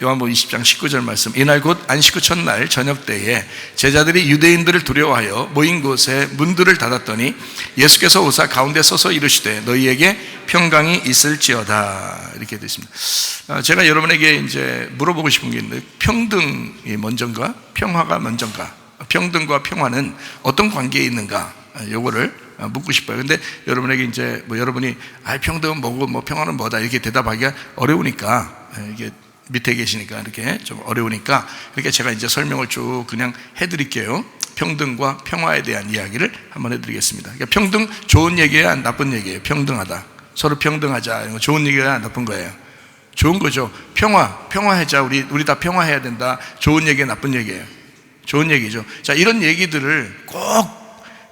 요한복음 20장 19절 말씀. 이날 곧 안식 후 첫날 저녁 때에 제자들이 유대인들을 두려워하여 모인 곳에 문들을 닫았더니 예수께서 오사 가운데 서서 이르시되 너희에게 평강이 있을지어다. 이렇게 되어 있습니다. 제가 여러분에게 이제 물어보고 싶은 게 있는데, 평등이 먼저인가 평화가 먼저인가, 평등과 평화는 어떤 관계에 있는가, 요거를 묻고 싶어요. 근데 여러분에게 이제 여러분이 평등은 뭐고 평화는 뭐다 이렇게 대답하기가 어려우니까, 이게 밑에 계시니까 이렇게 좀 어려우니까, 그러니까 제가 이제 설명을 쭉 그냥 해드릴게요. 평등과 평화에 대한 이야기를 한번 해드리겠습니다. 그러니까 평등 좋은 얘기야 나쁜 얘기예요? 평등하다, 서로 평등하자, 이거 좋은 얘기야 나쁜 거예요? 좋은 거죠. 평화하자, 우리 다 평화해야 된다. 좋은 얘기야 나쁜 얘기예요? 좋은 얘기죠. 자, 이런 얘기들을 꼭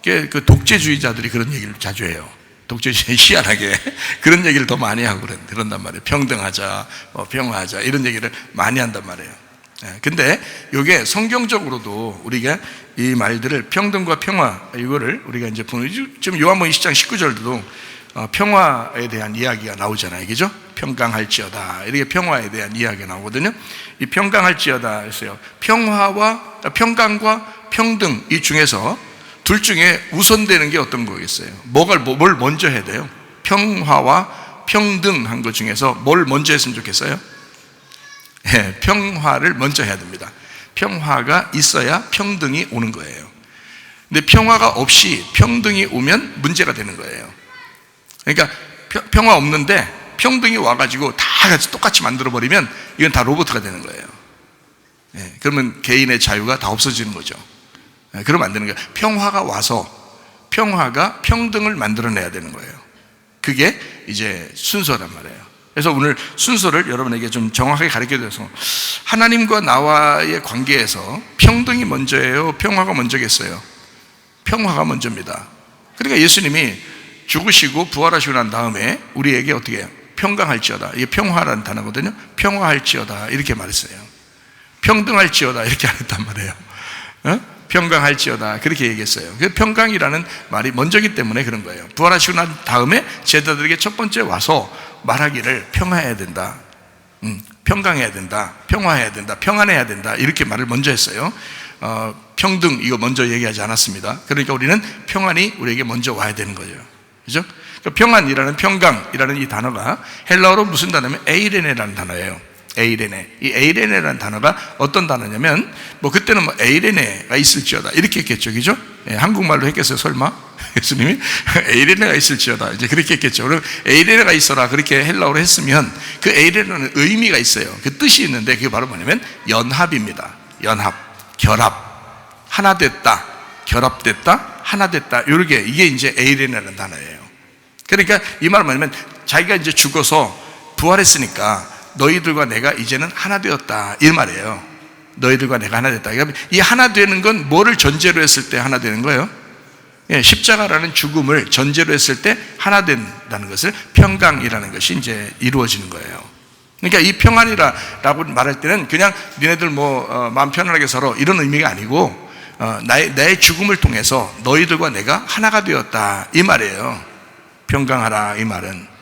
그 독재주의자들이 그런 얘기를 자주 해요. 독재주의 희한하게 그런 얘기를 더 많이 하고 그런단 말이에요. 평등하자, 평화하자, 이런 얘기를 많이 한단 말이에요. 근데 이게 성경적으로도 우리가 이 말들을 평등과 평화, 이거를 우리가 이제 지금 요한복음 20장 19절도 평화에 대한 이야기가 나오잖아요. 그죠? 평강할지어다, 이렇게 평화에 대한 이야기가 나오거든요. 이 평강할지어다 했어요. 평강과 평등, 이 중에서 둘 중에 우선되는 게 어떤 거겠어요? 뭘 먼저 해야 돼요? 평화와 평등한 것 중에서 뭘 먼저 했으면 좋겠어요? 평화를 먼저 해야 됩니다. 평화가 있어야 평등이 오는 거예요. 근데 평화가 없이 평등이 오면 문제가 되는 거예요. 그러니까 평화 없는데 평등이 와가지고 다 같이 똑같이 만들어버리면 이건 다 로봇가 되는 거예요. 그러면 개인의 자유가 다 없어지는 거죠. 그러면 안 되는 거예요. 평화가 와서 평화가 평등을 만들어내야 되는 거예요. 그게 이제 순서란 말이에요. 그래서 오늘 순서를 여러분에게 좀 정확하게 가르쳐드려서, 하나님과 나와의 관계에서 평등이 먼저예요, 평화가 먼저겠어요? 평화가 먼저입니다. 그러니까 예수님이 죽으시고 부활하시고 난 다음에 우리에게 어떻게 해요? 평강할지어다, 이게 평화라는 단어거든요. 평화할지어다 이렇게 말했어요. 평등할지어다 이렇게 안 했단 말이에요. 평강할지어다 그렇게 얘기했어요. 그 평강이라는 말이 먼저기 때문에 그런 거예요. 부활하시고 난 다음에 제자들에게 첫 번째 와서 말하기를 평화해야 된다, 평강해야 된다, 평화해야 된다, 평안해야 된다, 이렇게 말을 먼저 했어요. 평등 이거 먼저 얘기하지 않았습니다. 그러니까 우리는 평안이 우리에게 먼저 와야 되는 거죠. 그죠? 평안이라는, 평강이라는 이 단어가 헬라어로 무슨 단어냐면 에이레네라는 단어예요. 에이레네. 이 에이레네라는 단어가 어떤 단어냐면, 그때는 에이레네가 있을지어다 이렇게 했겠죠. 그죠? 한국말로 했겠어요, 설마? 예수님이 에이레네가 있을지어다 이제 그렇게 했겠죠. 그럼 에이레네가 있어라 그렇게 헬라어로 했으면, 그 에이레네는 의미가 있어요. 그 뜻이 있는데, 그게 바로 뭐냐면 연합입니다. 연합, 결합, 하나 됐다, 결합됐다, 하나 됐다, 이게 이제 에이레네라는 단어예요. 그러니까 이 말은 뭐냐면, 자기가 이제 죽어서 부활했으니까 너희들과 내가 이제는 하나 되었다, 이 말이에요. 너희들과 내가 하나 됐다. 그러니까 이 하나 되는 건 뭐를 전제로 했을 때 하나 되는 거예요? 십자가라는 죽음을 전제로 했을 때 하나 된다는 것을 평강이라는 것이 이제 이루어지는 거예요. 그러니까 이 평안이라고 말할 때는 그냥 니네들 마음 편안하게 살아 이런 의미가 아니고, 나의 죽음을 통해서 너희들과 내가 하나가 되었다, 이 말이에요. 평강하라, 이 말은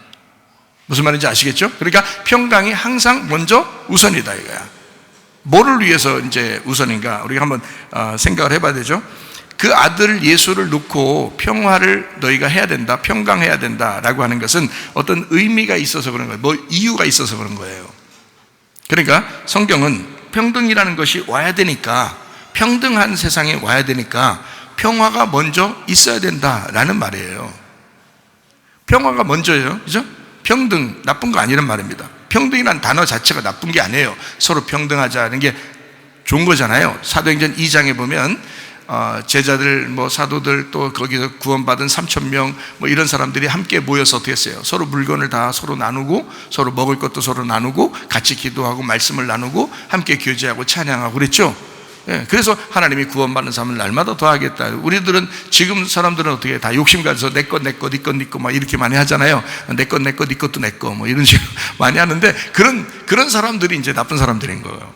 무슨 말인지 아시겠죠? 그러니까 평강이 항상 먼저 우선이다, 이거야. 뭐를 위해서 이제 우선인가? 우리가 한번 생각을 해봐야 되죠. 그 아들 예수를 놓고 평화를 너희가 해야 된다, 평강해야 된다라고 하는 것은 어떤 의미가 있어서 그런 거예요. 이유가 있어서 그런 거예요. 그러니까 성경은 평등이라는 것이 와야 되니까, 평등한 세상에 와야 되니까 평화가 먼저 있어야 된다라는 말이에요. 평화가 먼저예요. 그죠? 평등, 나쁜 거 아니란 말입니다. 평등이라는 단어 자체가 나쁜 게 아니에요. 서로 평등하자는 게 좋은 거잖아요. 사도행전 2장에 보면 제자들, 사도들, 또 거기서 구원받은 3,000명 이런 사람들이 함께 모여서 어떻게 했어요? 서로 물건을 다 서로 나누고, 서로 먹을 것도 서로 나누고, 같이 기도하고 말씀을 나누고 함께 교제하고 찬양하고 그랬죠. 그래서 하나님이 구원받는 사람을 날마다 더하겠다. 우리들은 지금 사람들은 어떻게 다 욕심 가져서 내 것, 네 것 막 이렇게 많이 하잖아요. 내 것, 네 것도 내 거 이런 식으로 많이 하는데, 그런 사람들이 이제 나쁜 사람들인 거예요.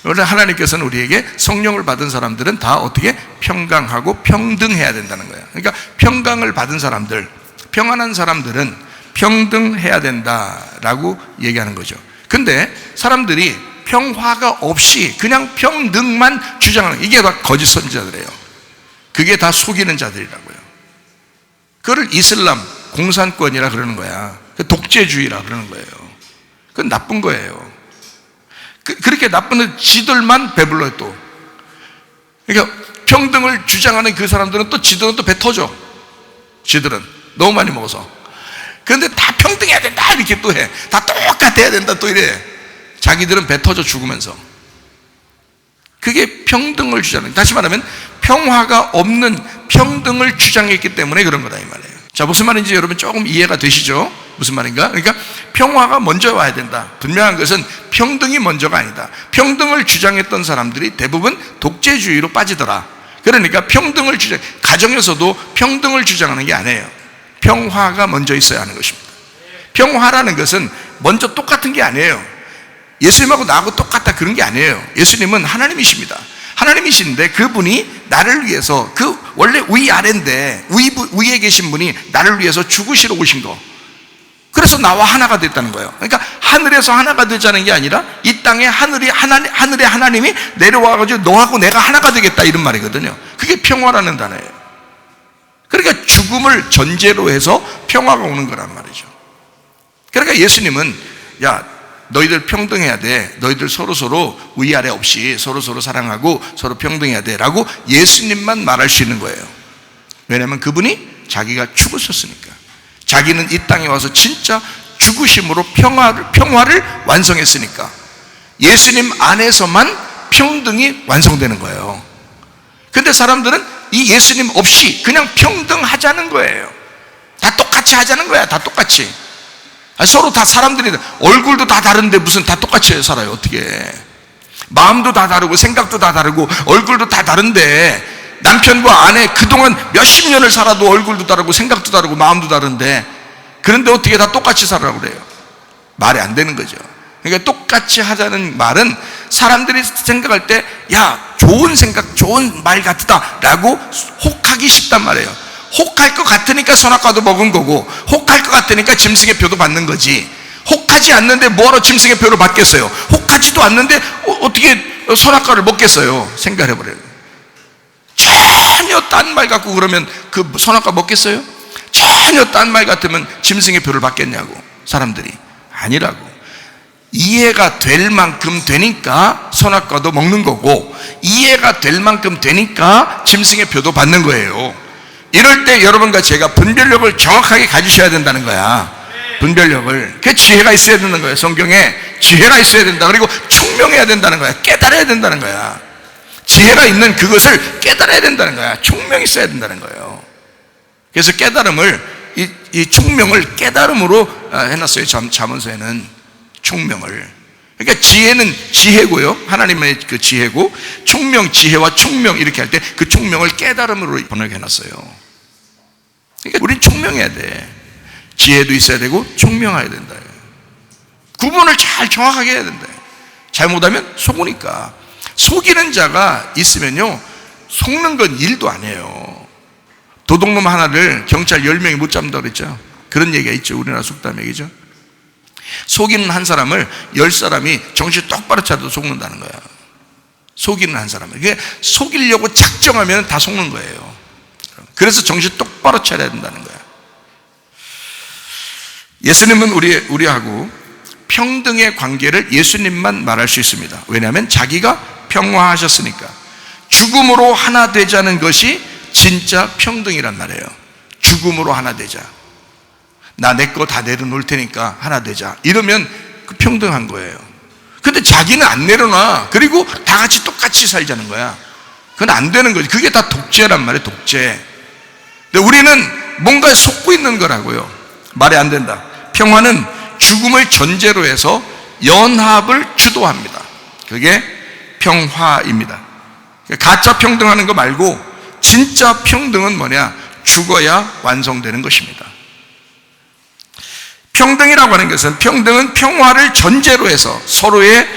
원래 하나님께서는 우리에게 성령을 받은 사람들은 다 어떻게 평강하고 평등해야 된다는 거예요. 그러니까 평강을 받은 사람들, 평안한 사람들은 평등해야 된다라고 얘기하는 거죠. 근데 사람들이 평화가 없이 그냥 평등만 주장하는, 이게 다 거짓 선지자들이에요. 그게 다 속이는 자들이라고요. 그걸 이슬람 공산권이라 그러는 거야. 독재주의라 그러는 거예요. 그건 나쁜 거예요. 그렇게 나쁜 지들만 배불러요. 또 그러니까 평등을 주장하는 그 사람들은 또 지들은 또 배 터져. 지들은 너무 많이 먹어서. 그런데 다 평등해야 된다 이렇게 또 해. 다 똑같아야 된다 또 이래. 자기들은 배 터져 죽으면서. 그게 평등을 주장하는, 다시 말하면 평화가 없는 평등을 주장했기 때문에 그런 거다 이 말이에요. 자, 무슨 말인지 여러분 조금 이해가 되시죠? 무슨 말인가? 그러니까 평화가 먼저 와야 된다. 분명한 것은 평등이 먼저가 아니다. 평등을 주장했던 사람들이 대부분 독재주의로 빠지더라. 그러니까 평등을 주장, 가정에서도 평등을 주장하는 게 아니에요. 평화가 먼저 있어야 하는 것입니다. 평화라는 것은 먼저 똑같은 게 아니에요. 예수님하고 나하고 똑같다 그런 게 아니에요. 예수님은 하나님이십니다. 하나님이신데 그분이 나를 위해서, 그 원래 위아래인데 위에 계신 분이 나를 위해서 죽으시러 오신 거, 그래서 나와 하나가 됐다는 거예요. 그러니까 하늘에서 하나가 되자는 게 아니라 이 땅에 하늘의 하나님이 내려와가지고 너하고 내가 하나가 되겠다 이런 말이거든요. 그게 평화라는 단어예요. 그러니까 죽음을 전제로 해서 평화가 오는 거란 말이죠. 그러니까 예수님은 야, 너희들 평등해야 돼. 너희들 서로 위아래 없이 서로 사랑하고 서로 평등해야 돼 라고 예수님만 말할 수 있는 거예요. 왜냐하면 그분이 자기가 죽으셨으니까. 자기는 이 땅에 와서 진짜 죽으심으로 평화를 완성했으니까 예수님 안에서만 평등이 완성되는 거예요. 근데 사람들은 이 예수님 없이 그냥 평등하자는 거예요. 다 똑같이 하자는 거야. 다 똑같이. 서로 다 사람들이 얼굴도 다 다른데 무슨 다 똑같이 살아요. 어떻게 마음도 다 다르고 생각도 다 다르고 얼굴도 다 다른데, 남편과 아내 그동안 몇십 년을 살아도 얼굴도 다르고 생각도 다르고 마음도 다른데, 그런데 어떻게 다 똑같이 살아라고 그래요? 말이 안 되는 거죠. 그러니까 똑같이 하자는 말은 사람들이 생각할 때 야, 좋은 생각, 좋은 말 같다 라고 혹하기 쉽단 말이에요. 혹할 것 같으니까 선악과도 먹은 거고, 혹할 것 같으니까 짐승의 표도 받는 거지. 혹하지 않는데 뭐하러 짐승의 표를 받겠어요? 혹하지도 않는데 어떻게 선악과를 먹겠어요? 생각해버려요. 전혀 딴 말 같고 그러면 그 선악과 먹겠어요? 전혀 딴 말 같으면 짐승의 표를 받겠냐고. 사람들이 아니라고. 이해가 될 만큼 되니까 선악과도 먹는 거고, 이해가 될 만큼 되니까 짐승의 표도 받는 거예요. 이럴 때 여러분과 제가 분별력을 정확하게 가지셔야 된다는 거야. 분별력을. 그 지혜가 있어야 되는 거예요. 성경에 지혜가 있어야 된다. 그리고 총명해야 된다는 거야. 깨달아야 된다는 거야. 지혜가 있는 그것을 깨달아야 된다는 거야. 총명이 있어야 된다는 거예요. 그래서 깨달음을, 이 총명을 깨달음으로 해놨어요. 잠언서에는 총명을. 그러니까 지혜는 지혜고요. 하나님의 그 지혜고, 총명, 지혜와 총명 이렇게 할 때 그 총명을 깨달음으로 번역해 놨어요. 그러니까 우린 총명해야 돼. 지혜도 있어야 되고 총명해야 된다. 구분을 잘 정확하게 해야 된다. 잘못하면 속으니까. 속이는 자가 있으면요, 속는 건 일도 아니에요. 도둑놈 하나를 경찰 10명이 못 잡는다고 그랬죠. 그런 얘기가 있죠. 우리나라 속담 얘기죠. 속이는 한 사람을 10사람이 정신 똑바로 차려도 속는다는 거야. 속이는 한 사람을. 그게 속이려고 작정하면 다 속는 거예요. 그래서 정신 똑바로 차려야 된다는 거야. 예수님은 우리하고 평등의 관계를 예수님만 말할 수 있습니다. 왜냐하면 자기가 평화하셨으니까. 죽음으로 하나 되자는 것이 진짜 평등이란 말이에요. 죽음으로 하나 되자. 나 내 거 다 내려놓을 테니까 하나 되자. 이러면 그 평등한 거예요. 근데 자기는 안 내려놔. 그리고 다 같이 똑같이 살자는 거야. 그건 안 되는 거지. 그게 다 독재란 말이에요. 독재. 근데 우리는 뭔가에 속고 있는 거라고요. 말이 안 된다. 평화는 죽음을 전제로 해서 연합을 주도합니다. 그게 평화입니다. 가짜 평등하는 거 말고 진짜 평등은 뭐냐? 죽어야 완성되는 것입니다. 평등이라고 하는 것은, 평등은 평화를 전제로 해서 서로의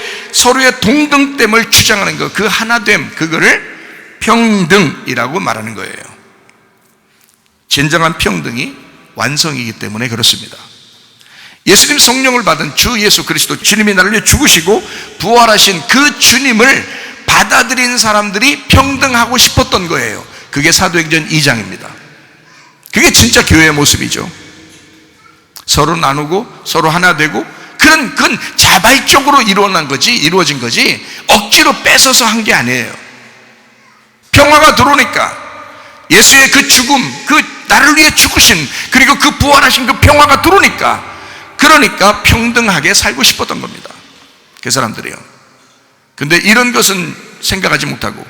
동등됨을 주장하는 것, 그 하나됨, 그거를 평등이라고 말하는 거예요. 진정한 평등이 완성이기 때문에 그렇습니다. 예수님 성령을 받은 주 예수 그리스도, 주님이 나를 위해 죽으시고 부활하신 그 주님을 받아들인 사람들이 평등하고 싶었던 거예요. 그게 사도행전 2장입니다. 그게 진짜 교회의 모습이죠. 서로 나누고 서로 하나 되고, 그건 자발적으로 이루어진 거지 억지로 뺏어서 한 게 아니에요. 평화가 들어오니까 예수의 그 죽음, 그 나를 위해 죽으신, 그리고 그 부활하신 그 평화가 들어오니까, 그러니까 평등하게 살고 싶었던 겁니다, 그 사람들이요. 근데 이런 것은 생각하지 못하고,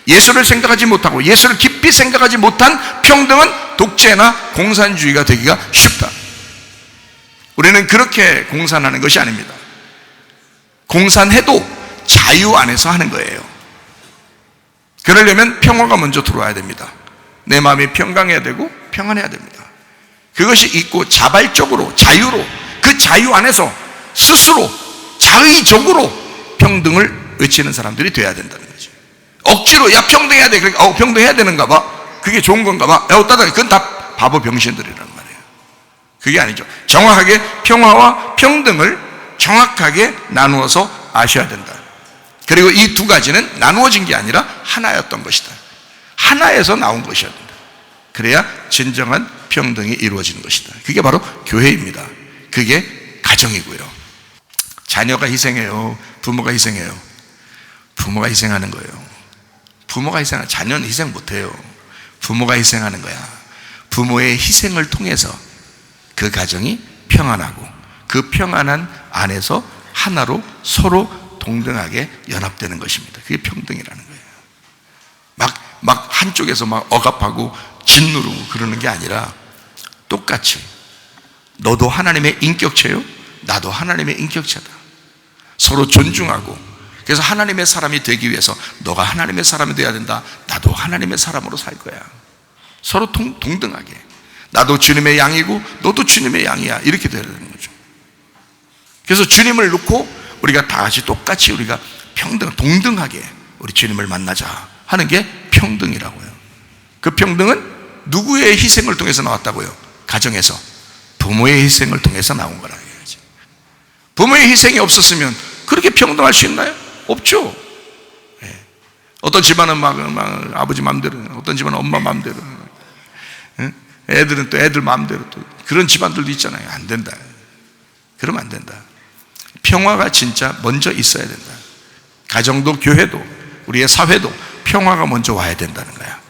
예수를 생각하지 못하고 예수를 깊이 생각하지 못한 평등은 독재나 공산주의가 되기가 쉽다. 우리는 그렇게 공산하는 것이 아닙니다. 공산해도 자유 안에서 하는 거예요. 그러려면 평화가 먼저 들어와야 됩니다. 내 마음이 평강해야 되고 평안해야 됩니다. 그것이 있고 자발적으로, 자유로, 그 자유 안에서 스스로 자의적으로 평등을 외치는 사람들이 돼야 된다는 거죠. 억지로 야 평등해야 돼, 그러니까 평등해야 되는가 봐, 그게 좋은 건가 봐, 그건 다 바보 병신들이란 말이에요. 그게 아니죠. 정확하게 평화와 평등을 정확하게 나누어서 아셔야 된다. 그리고 이 두 가지는 나누어진 게 아니라 하나였던 것이다. 하나에서 나온 것이어야 된다. 그래야 진정한 평등이 이루어지는 것이다. 그게 바로 교회입니다. 그게 가정이고요. 자녀가 희생해요, 부모가 희생해요. 부모가 희생하는 거예요. 부모가 희생하는, 자녀는 희생 못해요. 부모가 희생하는 거야. 부모의 희생을 통해서 그 가정이 평안하고, 그 평안한 안에서 하나로 서로 동등하게 연합되는 것입니다. 그게 평등이라는 거예요. 막 한쪽에서 막 억압하고 짓누르고 그러는 게 아니라, 똑같이 너도 하나님의 인격체요, 나도 하나님의 인격체다. 서로 존중하고, 그래서 하나님의 사람이 되기 위해서 너가 하나님의 사람이 되어야 된다. 나도 하나님의 사람으로 살 거야. 서로 동등하게, 나도 주님의 양이고 너도 주님의 양이야, 이렇게 되어야 되는 거죠. 그래서 주님을 놓고 우리가 다 같이 똑같이 우리가 동등하게 우리 주님을 만나자 하는 게 평등이라고요. 그 평등은 누구의 희생을 통해서 나왔다고요? 가정에서 부모의 희생을 통해서 나온 거라고 해야지. 부모의 희생이 없었으면 그렇게 평등할 수 있나요? 없죠. 예. 어떤 집안은 막 아버지 마음대로, 어떤 집안은 엄마 마음대로, 예? 애들은 또 애들 마음대로, 또 그런 집안들도 있잖아요. 안 된다. 그러면 안 된다. 평화가 진짜 먼저 있어야 된다. 가정도 교회도 우리의 사회도 평화가 먼저 와야 된다는 거야.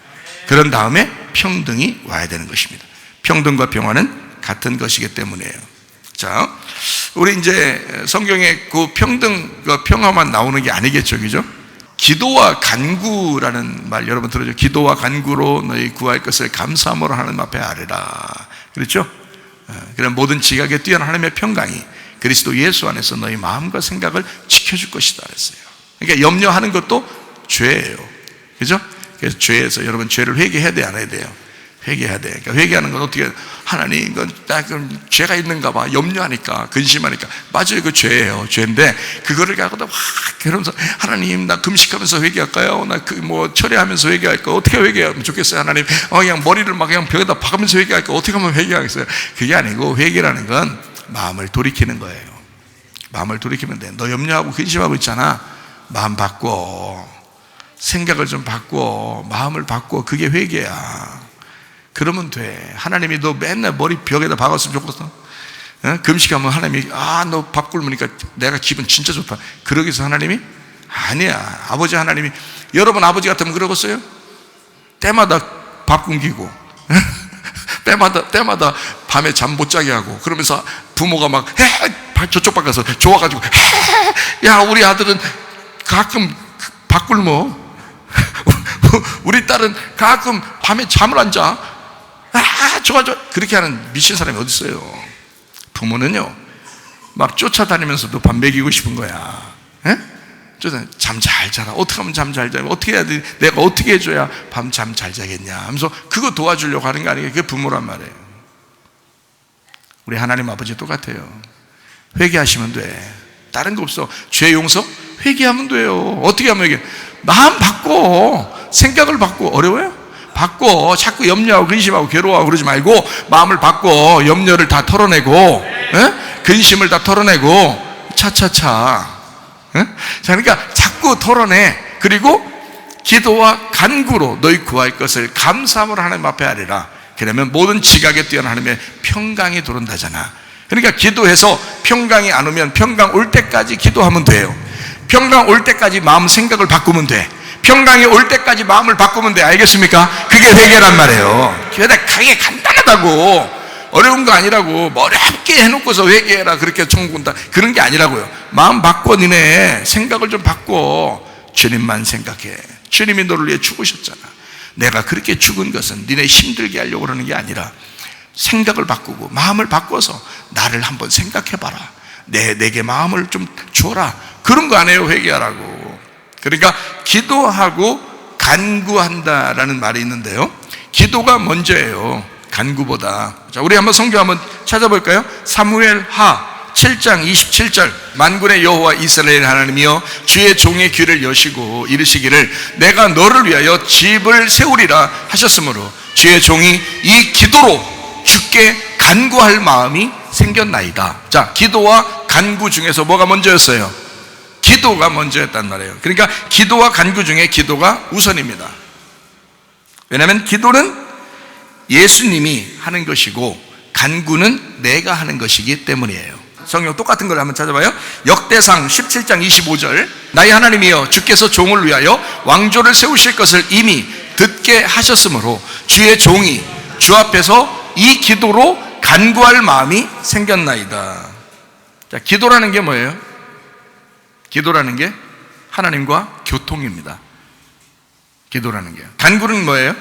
그런 다음에 평등이 와야 되는 것입니다. 평등과 평화는 같은 것이기 때문이에요. 자, 우리 이제 성경에 그 평등과 평화만 나오는 게 아니겠죠, 그죠? 기도와 간구라는 말 여러분 들으죠? 기도와 간구로 너희 구할 것을 감사함으로 하나님 앞에 아뢰라. 그렇죠? 그런 모든 지각에 뛰어난 하나님의 평강이 그리스도 예수 안에서 너희 마음과 생각을 지켜줄 것이다 그랬어요. 그러니까 염려하는 것도 죄예요. 그죠? 그래서 죄에서 여러분 죄를 회개해야 돼, 안 해야 돼요? 회개해야 돼. 그러니까 회개하는 건 어떻게, 하나님 이건 그럼 죄가 있는가 봐, 염려하니까, 근심하니까. 맞아요, 그 죄예요. 죄인데 그거를 갖고도 막 그러면서 하나님 나 금식하면서 회개할까요? 나 철회하면서 회개할까? 어떻게 회개하면 좋겠어요? 하나님 그냥 머리를 막 그냥 벽에다 박으면서 회개할까? 어떻게 하면 회개하겠어요? 그게 아니고, 회개라는 건 마음을 돌이키는 거예요. 마음을 돌이키면 돼. 너 염려하고 근심하고 있잖아. 마음 바꿔, 생각을 좀 바꿔, 마음을 바꿔. 그게 회개야. 그러면 돼. 하나님이 너 맨날 머리 벽에다 박았으면 좋겠어? 금식하면 하나님이 너 밥 굶으니까 내가 기분 진짜 좋다, 그러기 위해서 하나님이? 아니야. 아버지 하나님이, 여러분 아버지 같으면 그러겠어요? 때마다 밥 굶기고 때마다 밤에 잠 못 자게 하고, 그러면서 부모가 막 저쪽 바꿔서 좋아가지고 야 우리 아들은 가끔 밥 굶어 우리 딸은 가끔 밤에 잠을 안 자, 좋아 그렇게 하는 미친 사람이 어디 있어요? 부모는요 막 쫓아다니면서도 밥 먹이고 싶은 거야. 잠 잘 자라. 어떻게 하면 잠 잘 자? 어떻게 해야 돼? 내가 어떻게 해줘야 밤 잠 잘 자겠냐 하면서 그거 도와주려고 하는 게 아니에요. 그게 부모란 말이에요. 우리 하나님 아버지 똑같아요. 회개하시면 돼. 다른 거 없어. 죄 용서? 회개하면 돼요. 어떻게 하면 회개? 마음 바꿔, 생각을 바꿔. 어려워요? 바꿔. 자꾸 염려하고 근심하고 괴로워하고 그러지 말고 마음을 바꿔. 염려를 다 털어내고, 근심을 다 털어내고 차차차. 자, 그러니까 자꾸 털어내. 그리고 기도와 간구로 너희 구할 것을 감사함으로 하나님 앞에 하리라. 그러면 모든 지각에 뛰어난 하나님의 평강이 들어온다잖아. 그러니까 기도해서 평강이 안 오면 평강 올 때까지 기도하면 돼요. 평강 올 때까지 마음 생각을 바꾸면 돼. 평강이 올 때까지 마음을 바꾸면 돼. 알겠습니까? 그게 회개란 말이에요. 그게 간단하다고. 어려운 거 아니라고. 어렵게 해놓고서 회개해라 그렇게 천국 온다 그런 게 아니라고요. 마음 바꿔. 니네 생각을 좀 바꿔. 주님만 생각해. 주님이 너를 위해 죽으셨잖아. 내가 그렇게 죽은 것은 니네 힘들게 하려고 그러는 게 아니라 생각을 바꾸고 마음을 바꿔서 나를 한번 생각해봐라. 내게 마음을 좀 줘라. 그런 거 아니에요. 회개하라고. 그러니까 기도하고 간구한다라는 말이 있는데요, 기도가 먼저예요, 간구보다. 자, 우리 한번 성경 한번 찾아볼까요? 사무엘하 7장 27절. 만군의 여호와 이스라엘 하나님이여 주의 종의 귀를 여시고 이르시기를 내가 너를 위하여 집을 세우리라 하셨으므로 주의 종이 이 기도로 주께 간구할 마음이 생겼나이다. 자, 기도와 간구 중에서 뭐가 먼저였어요? 기도가 먼저였단 말이에요. 그러니까 기도와 간구 중에 기도가 우선입니다. 왜냐하면 기도는 예수님이 하는 것이고 간구는 내가 하는 것이기 때문이에요. 성경 똑같은 걸 한번 찾아봐요. 역대상 17장 25절. 나의 하나님이여 주께서 종을 위하여 왕조를 세우실 것을 이미 듣게 하셨으므로 주의 종이 주 앞에서 이 기도로 간구할 마음이 생겼나이다. 자, 기도라는 게 뭐예요? 기도라는 게 하나님과 교통입니다. 기도라는 게. 간구는 뭐예요?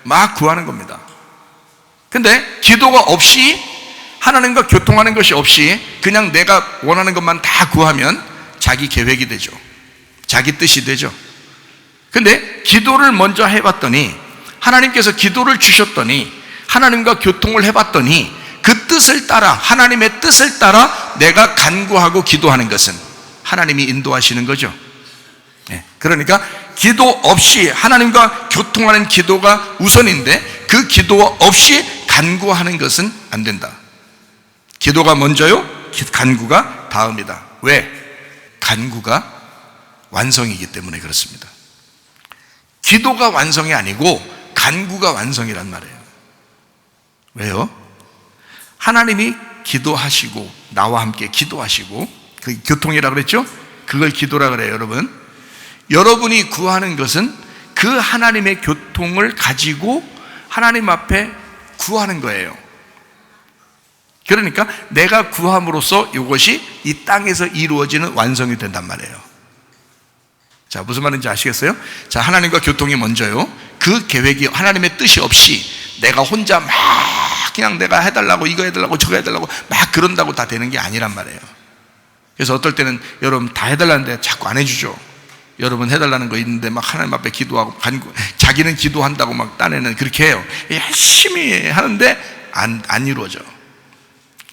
막 구하는 겁니다. 근데 기도가 없이, 하나님과 교통하는 것이 없이 그냥 내가 원하는 것만 다 구하면 자기 계획이 되죠. 자기 뜻이 되죠. 근데 기도를 먼저 해봤더니, 하나님께서 기도를 주셨더니, 하나님과 교통을 해봤더니 그 뜻을 따라, 하나님의 뜻을 따라 내가 간구하고 기도하는 것은 하나님이 인도하시는 거죠. 그러니까 기도 없이 하나님과 교통하는 기도가 우선인데 그 기도 없이 간구하는 것은 안 된다. 기도가 먼저요, 간구가 다음이다. 왜? 간구가 완성이기 때문에 그렇습니다. 기도가 완성이 아니고 간구가 완성이란 말이에요. 왜요? 하나님이 기도하시고 나와 함께 기도하시고, 그 교통이라고 그랬죠? 그걸 기도라 그래요. 여러분, 여러분이 구하는 것은 그 하나님의 교통을 가지고 하나님 앞에 구하는 거예요. 그러니까 내가 구함으로써 이것이 이 땅에서 이루어지는 완성이 된단 말이에요. 자, 무슨 말인지 아시겠어요? 자, 하나님과 교통이 먼저요. 그 계획이 하나님의 뜻이 없이 내가 혼자 막 그냥 내가 해달라고, 이거 해달라고, 저거 해달라고 막 그런다고 다 되는 게 아니란 말이에요. 그래서 어떨 때는 여러분 다 해달라는데 자꾸 안 해주죠. 여러분 해달라는 거 있는데 막 하나님 앞에 기도하고 자기는 기도한다고 막 딴에는 그렇게 해요. 열심히 하는데 안 이루어져.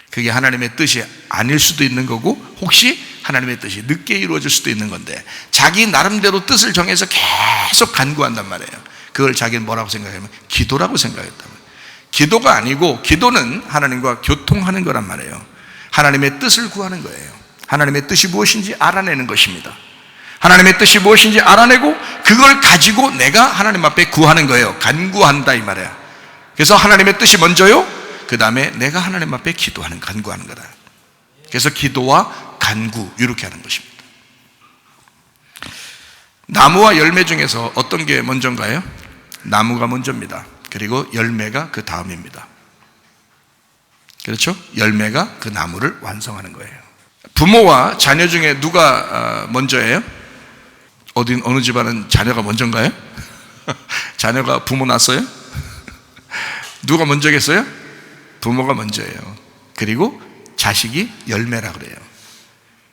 그게 하나님의 뜻이 아닐 수도 있는 거고, 혹시 하나님의 뜻이 늦게 이루어질 수도 있는 건데, 자기 나름대로 뜻을 정해서 계속 간구한단 말이에요. 그걸 자기는 뭐라고 생각하면 기도라고 생각했단 말이에요. 기도가 아니고, 기도는 하나님과 교통하는 거란 말이에요. 하나님의 뜻을 구하는 거예요. 하나님의 뜻이 무엇인지 알아내는 것입니다. 하나님의 뜻이 무엇인지 알아내고 그걸 가지고 내가 하나님 앞에 구하는 거예요. 간구한다 이 말이야. 그래서 하나님의 뜻이 먼저요, 그 다음에 내가 하나님 앞에 기도하는, 간구하는 거다. 그래서 기도와 간구 이렇게 하는 것입니다. 나무와 열매 중에서 어떤 게 먼저인가요? 나무가 먼저입니다. 그리고 열매가 그 다음입니다. 그렇죠? 열매가 그 나무를 완성하는 거예요. 부모와 자녀 중에 누가 먼저예요? 어느 집안은 자녀가 먼저인가요? 자녀가 부모 낳았어요? 누가 먼저겠어요? 부모가 먼저예요. 그리고 자식이 열매라 그래요.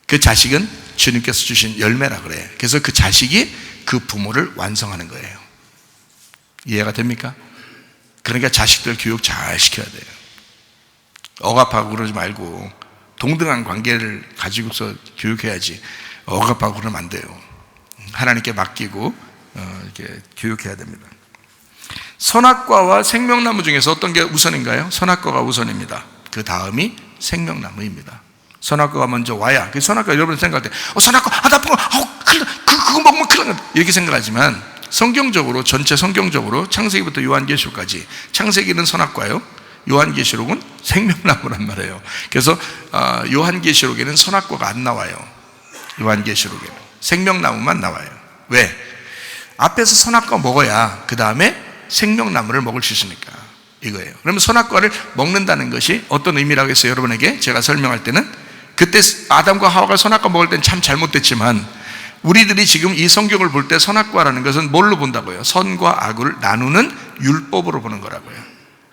그 자식은 주님께서 주신 열매라 그래요. 그래서 그 자식이 그 부모를 완성하는 거예요. 이해가 됩니까? 그러니까 자식들 교육 잘 시켜야 돼요. 억압하고 그러지 말고 동등한 관계를 가지고서 교육해야지, 억압하고 그러면 안 돼요. 하나님께 맡기고 이렇게 교육해야 됩니다. 선악과와 생명나무 중에서 어떤 게 우선인가요? 선악과가 우선입니다. 그 다음이 생명나무입니다. 선악과가 먼저 와야, 그 선악과 여러분 생각할 때, 선악과, 나쁜 거, 그거 먹으면 큰일 난다. 이렇게 생각하지만, 성경적으로, 전체 성경적으로, 창세기부터 요한계시록까지, 창세기는 선악과요, 요한계시록은 생명나무란 말이에요. 그래서, 요한계시록에는 선악과가 안 나와요. 요한계시록에는. 생명나무만 나와요. 왜? 앞에서 선악과 먹어야, 그 다음에 생명나무를 먹을 수 있으니까. 이거예요. 그러면 선악과를 먹는다는 것이 어떤 의미라고 했어요? 여러분에게 제가 설명할 때는, 그때 아담과 하와가 선악과 먹을 때는 참 잘못됐지만, 우리들이 지금 이 성경을 볼 때 선악과라는 것은 뭘로 본다고요? 선과 악을 나누는 율법으로 보는 거라고요.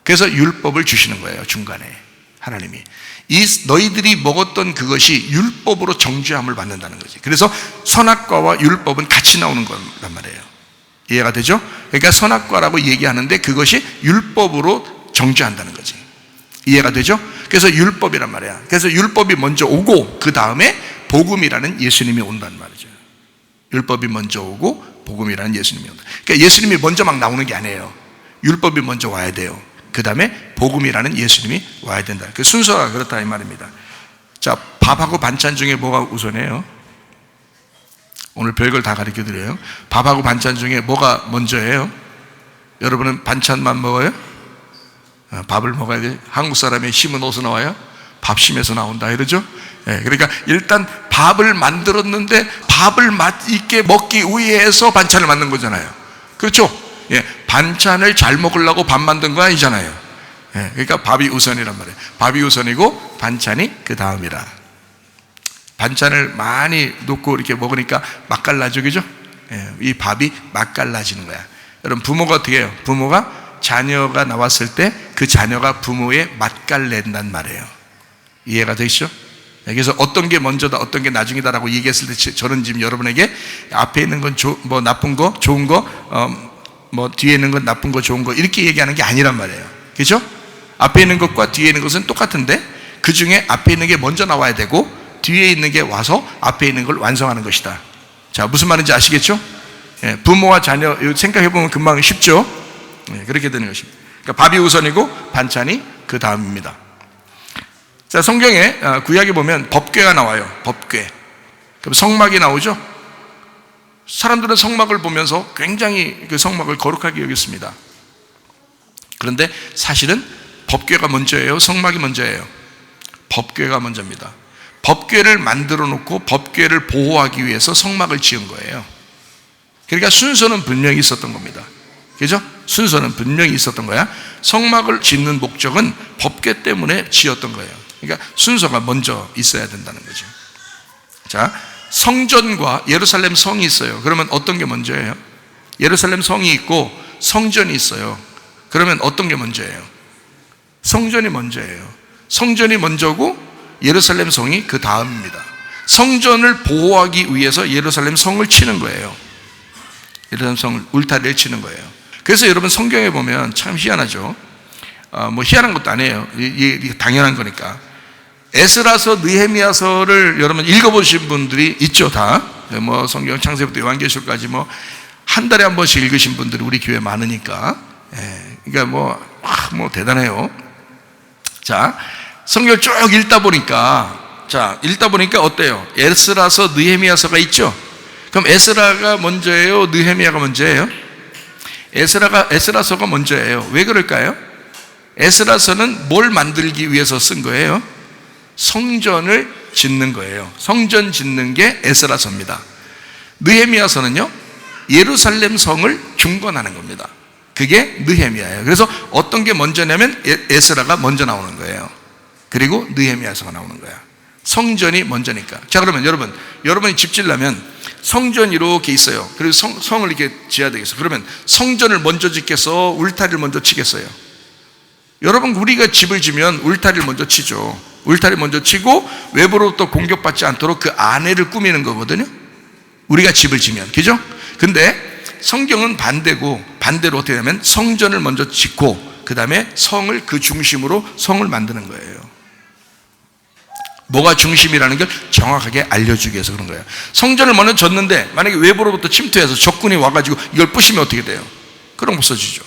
그래서 율법을 주시는 거예요. 중간에 하나님이 너희들이 먹었던 그것이 율법으로 정죄함을 받는다는 거지. 그래서 선악과와 율법은 같이 나오는 거란 말이에요. 이해가 되죠? 그러니까 선악과라고 얘기하는데 그것이 율법으로 정죄한다는 거지. 이해가 되죠? 그래서 율법이란 말이야. 그래서 율법이 먼저 오고 그 다음에 복음이라는 예수님이 온다는 말이죠. 율법이 먼저 오고 복음이라는 예수님이 온다. 그러니까 예수님이 먼저 막 나오는 게 아니에요. 율법이 먼저 와야 돼요. 그 다음에 복음이라는 예수님이 와야 된다. 그 순서가 그렇다 이 말입니다. 자, 밥하고 반찬 중에 뭐가 우선이에요? 오늘 별걸 다 가르쳐 드려요. 밥하고 반찬 중에 뭐가 먼저예요? 여러분은 반찬만 먹어요? 밥을 먹어야 돼. 한국 사람의 힘은 어디서 나와요? 밥심에서 나온다 이러죠. 그러니까 일단 밥을 만들었는데 밥을 맛있게 먹기 위해서 반찬을 만든 거잖아요. 그렇죠? 반찬을 잘 먹으려고 밥 만든 거 아니잖아요. 그러니까 밥이 우선이란 말이에요. 밥이 우선이고 반찬이 그 다음이라. 반찬을 많이 놓고 이렇게 먹으니까 맛깔나죠, 그죠? 이 밥이 맛깔나지는 거야. 여러분, 부모가 어떻게 해요? 부모가 자녀가 나왔을 때 그 자녀가 부모의 맛깔낸단 말이에요. 이해가 되시죠? 그래서 어떤 게 먼저다, 어떤 게 나중이다라고 얘기했을 때 저는 지금 여러분에게 앞에 있는 건 뭐 나쁜 거, 좋은 거, 뭐 뒤에 있는 건 나쁜 거, 좋은 거 이렇게 얘기하는 게 아니란 말이에요. 그죠? 앞에 있는 것과 뒤에 있는 것은 똑같은데 그 중에 앞에 있는 게 먼저 나와야 되고 뒤에 있는 게 와서 앞에 있는 걸 완성하는 것이다. 자, 무슨 말인지 아시겠죠? 부모와 자녀 생각해보면 금방 쉽죠? 그렇게 되는 것입니다. 그러니까 밥이 우선이고 반찬이 그 다음입니다. 자, 성경에 구약에 보면 법궤가 나와요. 법궤. 그럼 성막이 나오죠? 사람들은 성막을 보면서 굉장히 그 성막을 거룩하게 여겼습니다. 그런데 사실은 법궤가 먼저예요? 성막이 먼저예요? 법궤가 먼저입니다. 법궤를 만들어 놓고 법궤를 보호하기 위해서 성막을 지은 거예요. 그러니까 순서는 분명히 있었던 겁니다. 그죠? 순서는 분명히 있었던 거야. 성막을 짓는 목적은 법궤 때문에 지었던 거예요. 그러니까 순서가 먼저 있어야 된다는 거죠. 자, 성전과 예루살렘 성이 있어요. 그러면 어떤 게 먼저예요? 예루살렘 성이 있고 성전이 있어요. 그러면 어떤 게 먼저예요? 성전이 먼저예요. 성전이 먼저고 예루살렘 성이 그 다음입니다. 성전을 보호하기 위해서 예루살렘 성을 치는 거예요. 예루살렘 성을 울타리를 치는 거예요. 그래서 여러분 성경에 보면 참 희한하죠. 뭐 희한한 것도 아니에요. 이게 당연한 거니까. 에스라서 느헤미야서를 여러분 읽어보신 분들이 있죠, 다. 뭐 성경 창세부터 요한계시록까지 뭐 한 달에 한 번씩 읽으신 분들이 우리 교회 많으니까. 그러니까 뭐 대단해요. 자, 성경을 쭉 읽다 보니까 어때요? 에스라서 느헤미야서가 있죠. 그럼 에스라가 먼저예요? 느헤미야가 먼저예요? 에스라서가 먼저예요. 왜 그럴까요? 에스라서는 뭘 만들기 위해서 쓴 거예요? 성전을 짓는 거예요. 성전 짓는 게 에스라서입니다. 느헤미야서는요, 예루살렘 성을 중건하는 겁니다. 그게 느헤미야예요. 그래서 어떤 게 먼저냐면 에스라가 먼저 나오는 거예요. 그리고 느헤미야서가 나오는 거야. 성전이 먼저니까. 자, 그러면 여러분이 집 지으려면 성전이 이렇게 있어요. 그리고 성을 이렇게 지어야 되겠어요. 그러면 성전을 먼저 짓겠어? 울타리를 먼저 치겠어요? 여러분, 우리가 집을 지면 울타리를 먼저 치죠. 울타리 먼저 치고 외부로부터 공격받지 않도록 그 안에를 꾸미는 거거든요. 우리가 집을 지면. 그죠? 근데 성경은 반대로 어떻게 하냐면 성전을 먼저 짓고 그 다음에 성을 그 중심으로 성을 만드는 거예요. 뭐가 중심이라는 걸 정확하게 알려주기 위해서 그런 거예요. 성전을 먼저 졌는데 만약에 외부로부터 침투해서 적군이 와가지고 이걸 부시면 어떻게 돼요? 그럼 없어지죠.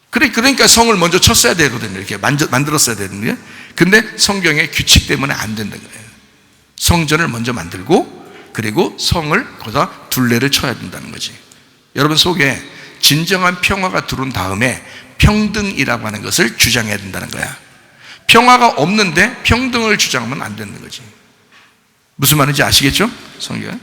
그러니까 성을 먼저 쳤어야 되거든요. 이렇게 만들었어야 되는데, 근데 성경의 규칙 때문에 안 된다는 거예요. 성전을 먼저 만들고, 그리고 성을 거기다 둘레를 쳐야 된다는 거지. 여러분 속에 진정한 평화가 들어온 다음에 평등이라고 하는 것을 주장해야 된다는 거야. 평화가 없는데 평등을 주장하면 안 되는 거지. 무슨 말인지 아시겠죠? 성경.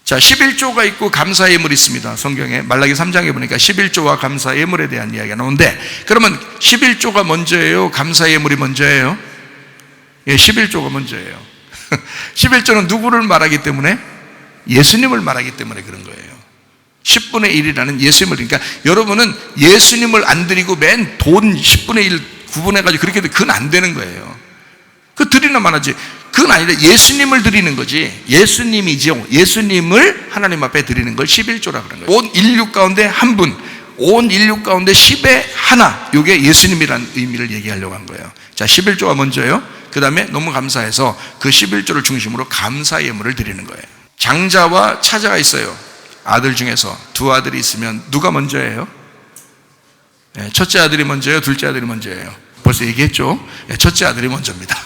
자, 11조가 있고 감사 예물이 있습니다. 성경에 말라기 3장에 보니까 11조와 감사 예물에 대한 이야기가 나오는데, 그러면 11조가 먼저예요? 감사 예물이 먼저예요? 예, 11조가 먼저예요. 11조는 누구를 말하기 때문에? 예수님을 말하기 때문에 그런 거예요. 10분의 1이라는 예수님을, 그러니까 여러분은 예수님을 안 드리고 맨 돈 10분의 1 구분해가지고 그렇게 해도 그건 안 되는 거예요. 그 드리나 마나지. 그건 아니라 예수님을 드리는 거지. 예수님이죠. 예수님을 하나님 앞에 드리는 걸 11조라 그런 거예요. 온 인류 가운데 한 분, 온 인류 가운데 10의 하나, 이게 예수님이라는 의미를 얘기하려고 한 거예요. 자, 11조가 먼저예요. 그 다음에 너무 감사해서 그 11조를 중심으로 감사 예물을 드리는 거예요. 장자와 차자가 있어요. 아들 중에서 두 아들이 있으면 누가 먼저예요? 첫째 아들이 먼저예요? 둘째 아들이 먼저예요? 벌써 얘기했죠? 첫째 아들이 먼저입니다.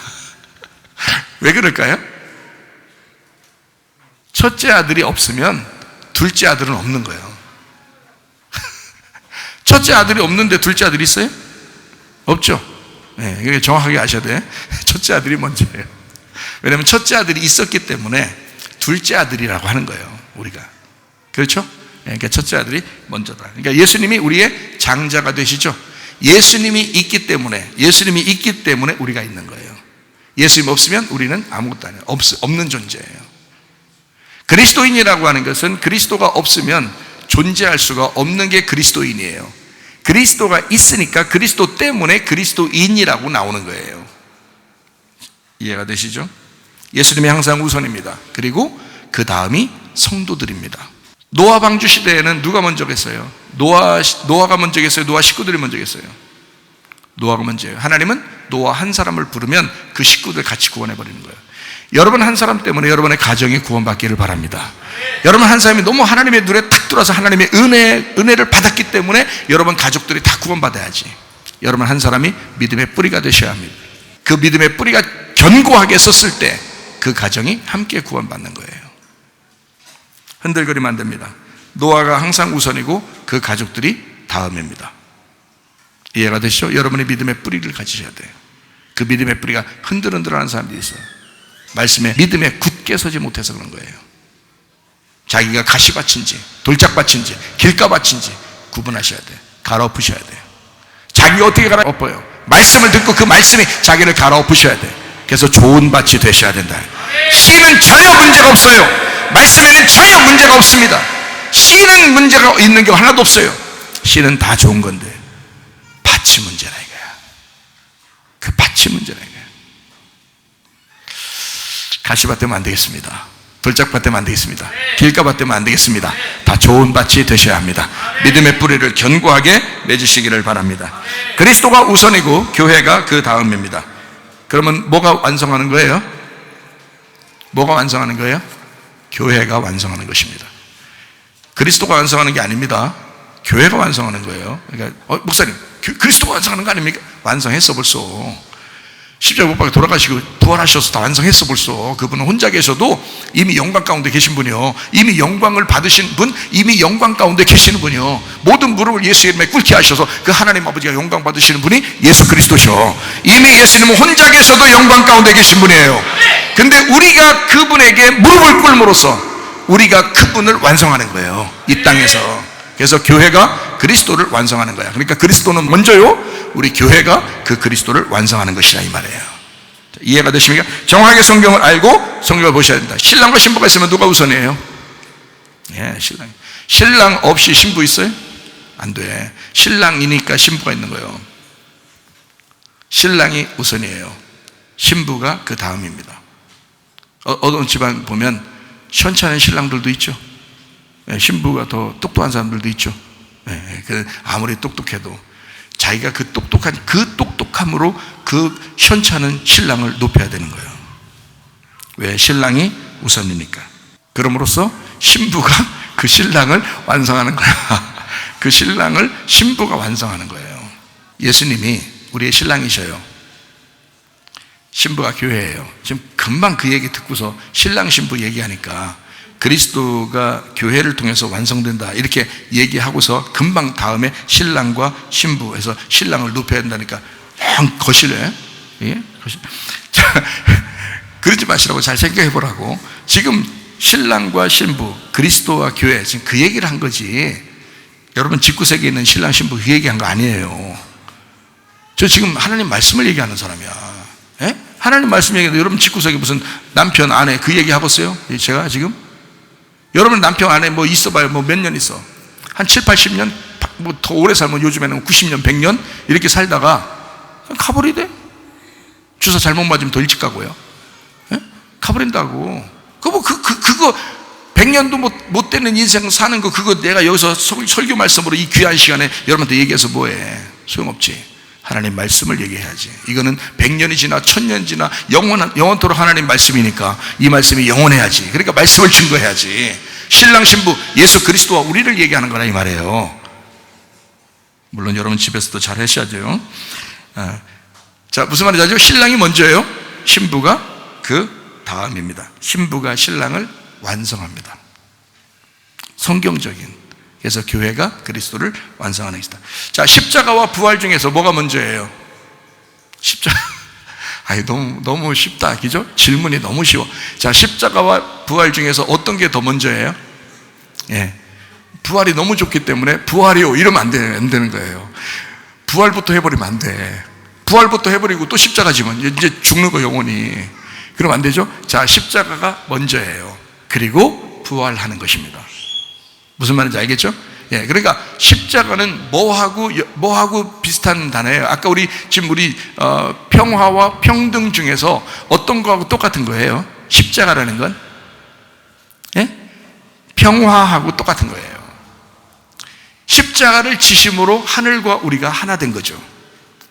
왜 그럴까요? 첫째 아들이 없으면 둘째 아들은 없는 거예요. 첫째 아들이 없는데 둘째 아들이 있어요? 없죠? 이게 정확하게 아셔야 돼. 첫째 아들이 먼저예요. 왜냐하면 첫째 아들이 있었기 때문에 둘째 아들이라고 하는 거예요, 우리가. 그렇죠? 그러니까 첫째 아들이 먼저다. 그러니까 예수님이 우리의 장자가 되시죠. 예수님이 있기 때문에 우리가 있는 거예요. 예수님 없으면 우리는 아무것도 아니에요. 없는 존재예요. 그리스도인이라고 하는 것은 그리스도가 없으면 존재할 수가 없는 게 그리스도인이에요. 그리스도가 있으니까 그리스도 때문에 그리스도인이라고 나오는 거예요. 이해가 되시죠? 예수님이 항상 우선입니다. 그리고 그 다음이 성도들입니다. 노아 방주 시대에는 누가 먼저 겠어요? 노아가 먼저 겠어요? 노아 식구들이 먼저 겠어요? 노아가 먼저예요. 하나님은 노아 한 사람을 부르면 그 식구들 같이 구원해버리는 거예요. 여러분 한 사람 때문에 여러분의 가정이 구원받기를 바랍니다. 여러분 한 사람이 너무 하나님의 눈에 탁 들어와서 하나님의 은혜를 받았기 때문에 여러분 가족들이 다 구원받아야지. 여러분 한 사람이 믿음의 뿌리가 되셔야 합니다. 그 믿음의 뿌리가 견고하게 섰을 때 그 가정이 함께 구원받는 거예요. 흔들거리면 안 됩니다. 노아가 항상 우선이고 그 가족들이 다음입니다. 이해가 되시죠? 여러분의 믿음의 뿌리를 가지셔야 돼요. 그 믿음의 뿌리가 흔들흔들하는 사람들이 있어요. 말씀에 믿음에 굳게 서지 못해서 그런 거예요. 자기가 가시밭인지 돌짝밭인지 길가밭인지 구분하셔야 돼요. 갈아엎으셔야 돼요. 자기가 어떻게 갈아엎어요? 말씀을 듣고 그 말씀이 자기를 갈아엎으셔야 돼요. 그래서 좋은 밭이 되셔야 된다. 씨는 전혀 문제가 없어요. 말씀에는 전혀 문제가 없습니다. 씨는 문제가 있는 게 하나도 없어요. 씨는 다 좋은 건데 밭이 문제라 이거야. 그 밭이 문제라 이거야. 가시밭 되면 안 되겠습니다. 돌짝밭 되면 안 되겠습니다. 길가밭 되면 안 되겠습니다. 다 좋은 밭이 되셔야 합니다. 믿음의 뿌리를 견고하게 맺으시기를 바랍니다. 그리스도가 우선이고 교회가 그 다음입니다. 그러면 뭐가 완성하는 거예요? 뭐가 완성하는 거예요? 교회가 완성하는 것입니다. 그리스도가 완성하는 게 아닙니다. 교회가 완성하는 거예요. 그러니까 목사님 그리스도가 완성하는 거 아닙니까? 완성했어 벌써. 십자가 못 박혀 돌아가시고 부활하셔서 다 완성했어 벌써. 그분은 혼자 계셔도 이미 영광 가운데 계신 분이요. 이미 영광을 받으신 분, 이미 영광 가운데 계시는 분이요. 모든 무릎을 예수의 이름에 꿇게 하셔서 그 하나님 아버지가 영광 받으시는 분이 예수 그리스도셔. 이미 예수님은 혼자 계셔도 영광 가운데 계신 분이에요. 근데 우리가 그분에게 무릎을 꿇음으로써 우리가 그분을 완성하는 거예요, 이 땅에서. 그래서 교회가 그리스도를 완성하는 거야. 그러니까 그리스도는 먼저요, 우리 교회가 그 그리스도를 완성하는 것이라 이 말이에요. 이해가 되십니까? 정확하게 성경을 알고 성경을 보셔야 된다. 신랑과 신부가 있으면 누가 우선이에요? 예, 신랑 없이 신부 있어요? 안 돼. 신랑이니까 신부가 있는 거예요. 신랑이 우선이에요. 신부가 그 다음입니다. 어떤 집안 보면 시원찮은 신랑들도 있죠. 신부가 더 똑똑한 사람들도 있죠. 아무리 똑똑해도 자기가 그 똑똑함으로 그 시원찮은 신랑을 높여야 되는 거예요. 왜? 신랑이 우선이니까. 그럼으로써 신부가 그 신랑을 완성하는 거야. 그 신랑을 신부가 완성하는 거예요. 예수님이 우리의 신랑이셔요. 신부가 교회예요. 지금 금방 그 얘기 듣고서 신랑 신부 얘기하니까 그리스도가 교회를 통해서 완성된다 이렇게 얘기하고서 금방 다음에 신랑과 신부 해서 신랑을 높여야 된다니까 거실에, 예? 거실. 자, 그러지 마시라고 잘 생각해 보라고. 지금 신랑과 신부, 그리스도와 교회, 지금 그 얘기를 한 거지. 여러분 집구석에 있는 신랑 신부 그 얘기한 거 아니에요. 저 지금 하나님 말씀을 얘기하는 사람이야. 예? 하나님 말씀 얘기하는데 여러분 집구석에 무슨 남편 아내 그 얘기 해봤어요? 제가 지금 여러분 남편 아내 뭐 있어봐요. 뭐 몇 년 있어? 한 7, 80년? 뭐 더 오래 살면 요즘에는 90년, 100년 이렇게 살다가 가버리대. 주사 잘못 맞으면 더 일찍 가고요. 예? 가버린다고. 그거 100년도 못 되는 인생 사는 거 그거 내가 여기서 설교 말씀으로 이 귀한 시간에 여러분한테 얘기해서 뭐해? 소용없지. 하나님 말씀을 얘기해야지. 이거는 100년이 지나 1000년 지나 영원토록 하나님 말씀이니까 이 말씀이 영원해야지. 그러니까 말씀을 증거해야지. 신랑 신부 예수 그리스도와 우리를 얘기하는 거라 이 말이에요. 물론 여러분 집에서도 잘 하셔야죠. 자, 무슨 말인지 알죠? 신랑이 먼저예요. 신부가 그 다음입니다. 신부가 신랑을 완성합니다. 성경적인. 그래서 교회가 그리스도를 완성하는 것이다. 자, 십자가와 부활 중에서 뭐가 먼저예요? 십자가. 아니, 너무 쉽다. 그죠? 질문이 너무 쉬워. 자, 십자가와 부활 중에서 어떤 게 더 먼저예요? 예. 부활이 너무 좋기 때문에 부활이요. 이러면 안 되는 거예요. 부활부터 해버리면 안 돼. 부활부터 해버리고 또 십자가 지면 이제 죽는 거 영원히. 그러면 안 되죠? 자, 십자가가 먼저예요. 그리고 부활하는 것입니다. 무슨 말인지 알겠죠? 예, 그러니까 십자가는 뭐하고 비슷한 단어예요. 아까 우리 평화와 평등 중에서 어떤 거하고 똑같은 거예요? 십자가라는 건? 예? 평화하고 똑같은 거예요. 십자가를 지심으로 하늘과 우리가 하나 된 거죠.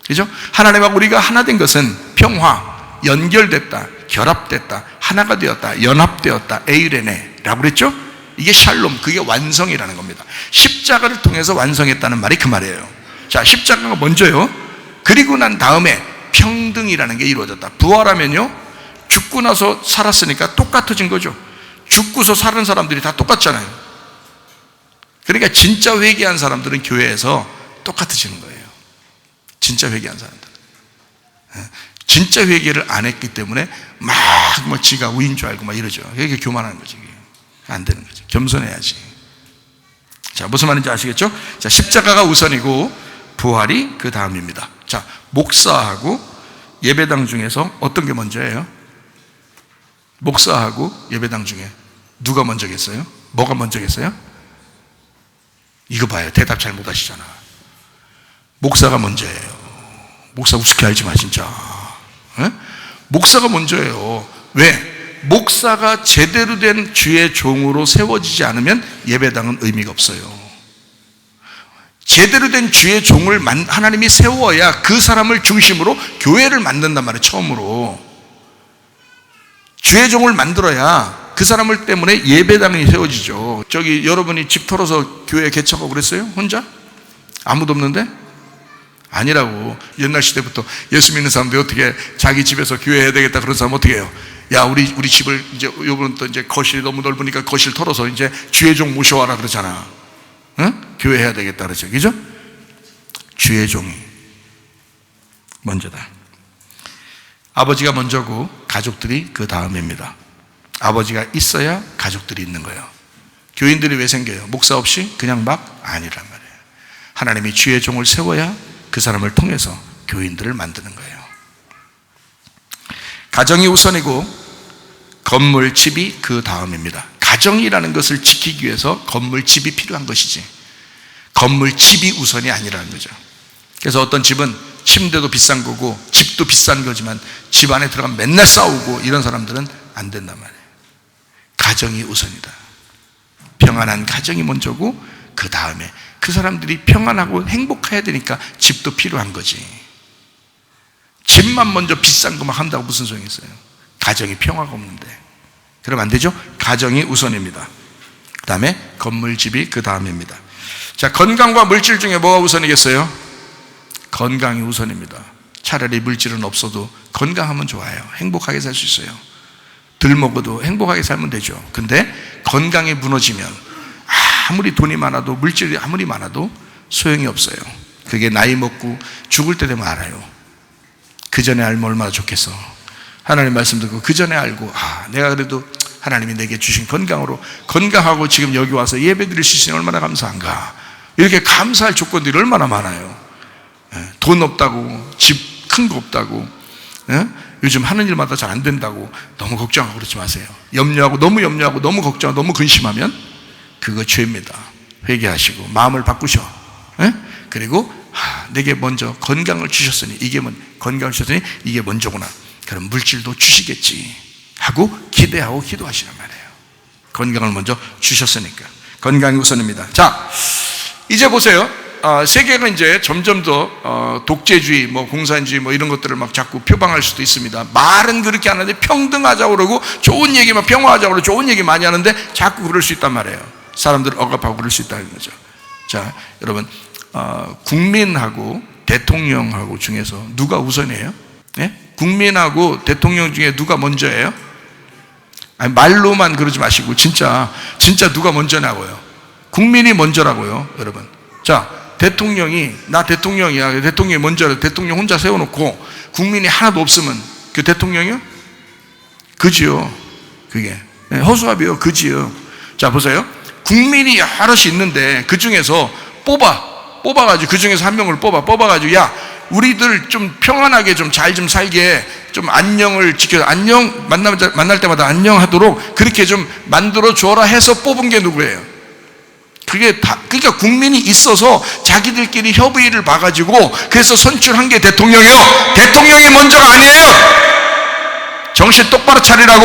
그죠? 하나님과 우리가 하나 된 것은 평화, 연결됐다, 결합됐다, 하나가 되었다, 연합되었다, 에이레네라고 그랬죠? 이게 샬롬, 그게 완성이라는 겁니다. 십자가를 통해서 완성했다는 말이 그 말이에요. 자, 십자가가 먼저요. 그리고 난 다음에 평등이라는 게 이루어졌다. 부활하면요, 죽고 나서 살았으니까 똑같아진 거죠. 죽고서 사는 사람들이 다 똑같잖아요. 그러니까 진짜 회개한 사람들은 교회에서 똑같아지는 거예요. 진짜 회개한 사람들. 진짜 회개를 안 했기 때문에 막 지가 우인 줄 알고 막 이러죠. 이게 교만한 거지. 안 되는 거죠. 겸손해야지. 자, 무슨 말인지 아시겠죠? 자, 십자가가 우선이고 부활이 그 다음입니다. 자, 목사하고 예배당 중에서 어떤 게 먼저예요? 목사하고 예배당 중에 누가 먼저겠어요? 뭐가 먼저겠어요? 이거 봐요. 대답 잘 못 하시잖아. 목사가 먼저예요. 목사 우습게 알지 마 진짜. 에? 목사가 먼저예요. 왜? 목사가 제대로 된 주의 종으로 세워지지 않으면 예배당은 의미가 없어요. 제대로 된 주의 종을 하나님이 세워야 그 사람을 중심으로 교회를 만든단 말이에요. 처음으로 주의 종을 만들어야 그 사람을 때문에 예배당이 세워지죠. 저기 여러분이 집 털어서 교회 개척하고 그랬어요? 혼자? 아무도 없는데? 아니라고. 옛날 시대부터 예수 믿는 사람들이 어떻게 자기 집에서 교회 해야 되겠다 그런 사람 어떻게 해요? 야, 우리 집을 이제 요번은 또 이제 거실이 너무 넓으니까 거실 털어서 이제 주의 종 모셔와라 그러잖아. 응? 교회 해야 되겠다 그러죠. 그죠? 주의 종이 먼저다. 아버지가 먼저고 가족들이 그 다음입니다. 아버지가 있어야 가족들이 있는 거예요. 교인들이 왜 생겨요? 목사 없이 그냥 막 아니란 말이에요. 하나님이 주의 종을 세워야 그 사람을 통해서 교인들을 만드는 거예요. 가정이 우선이고 건물, 집이 그 다음입니다. 가정이라는 것을 지키기 위해서 건물, 집이 필요한 것이지 건물, 집이 우선이 아니라는 거죠. 그래서 어떤 집은 침대도 비싼 거고 집도 비싼 거지만 집 안에 들어가면 맨날 싸우고 이런 사람들은 안 된단 말이에요. 가정이 우선이다. 평안한 가정이 먼저고 그 다음에 그 사람들이 평안하고 행복해야 되니까 집도 필요한 거지. 집만 먼저 비싼 것만 한다고 무슨 소용이 있어요? 가정이 평화가 없는데. 그러면 안 되죠? 가정이 우선입니다. 그 다음에 건물, 집이 그 다음입니다. 자, 건강과 물질 중에 뭐가 우선이겠어요? 건강이 우선입니다. 차라리 물질은 없어도 건강하면 좋아요. 행복하게 살 수 있어요. 덜 먹어도 행복하게 살면 되죠. 근데 건강이 무너지면 아무리 돈이 많아도, 물질이 아무리 많아도 소용이 없어요. 그게 나이 먹고 죽을 때 되면 알아요. 그 전에 알면 얼마나 좋겠어. 하나님 말씀 듣고 그 전에 알고, 내가 그래도 하나님이 내게 주신 건강으로, 건강하고 지금 여기 와서 예배 드릴 수 있으니 얼마나 감사한가. 이렇게 감사할 조건들이 얼마나 많아요. 돈 없다고, 집 큰 거 없다고, 요즘 하는 일마다 잘 안 된다고 너무 걱정하고 그러지 마세요. 염려하고, 너무 염려하고, 너무 걱정하고, 너무 근심하면 그거 죄입니다. 회개하시고 마음을 바꾸셔. 그리고 내게 먼저 건강을 주셨으니, 건강을 주셨으니 이게 먼저구나. 그럼 물질도 주시겠지 하고 기대하고 기도하시란 말이에요. 건강을 먼저 주셨으니까 건강이 우선입니다. 자, 이제 보세요. 세계가 이제 점점 더 독재주의, 공산주의 이런 것들을 막 자꾸 표방할 수도 있습니다. 말은 그렇게 하는데 평등하자고 그러고 좋은 얘기만, 평화하자고 그러고 좋은 얘기 많이 하는데 자꾸 그럴 수 있단 말이에요. 사람들을 억압하고 그럴 수 있다는 거죠. 자, 여러분, 국민하고 대통령하고 중에서 누가 우선이에요? 네? 국민하고 대통령 중에 누가 먼저예요? 아니, 말로만 그러지 마시고 진짜 누가 먼저냐고요. 국민이 먼저라고요, 여러분. 자, 대통령이, 나 대통령이야, 대통령이 먼저라, 대통령 혼자 세워놓고 국민이 하나도 없으면 그 대통령이요? 그지요. 그게 허수아비요. 그지요. 자, 보세요. 국민이 여럿이 있는데 그 중에서 뽑아가지고, 그 중에서 한 명을 뽑아가지고, 야, 우리들 좀 평안하게 좀 잘 좀 살게, 좀 안녕을 지켜, 안녕, 만날 때마다 안녕하도록 그렇게 좀 만들어 줘라 해서 뽑은 게 누구예요? 그게 다, 그러니까 국민이 있어서 자기들끼리 협의를 봐가지고 그래서 선출한 게 대통령이요. 대통령이 먼저가 아니에요. 정신 똑바로 차리라고,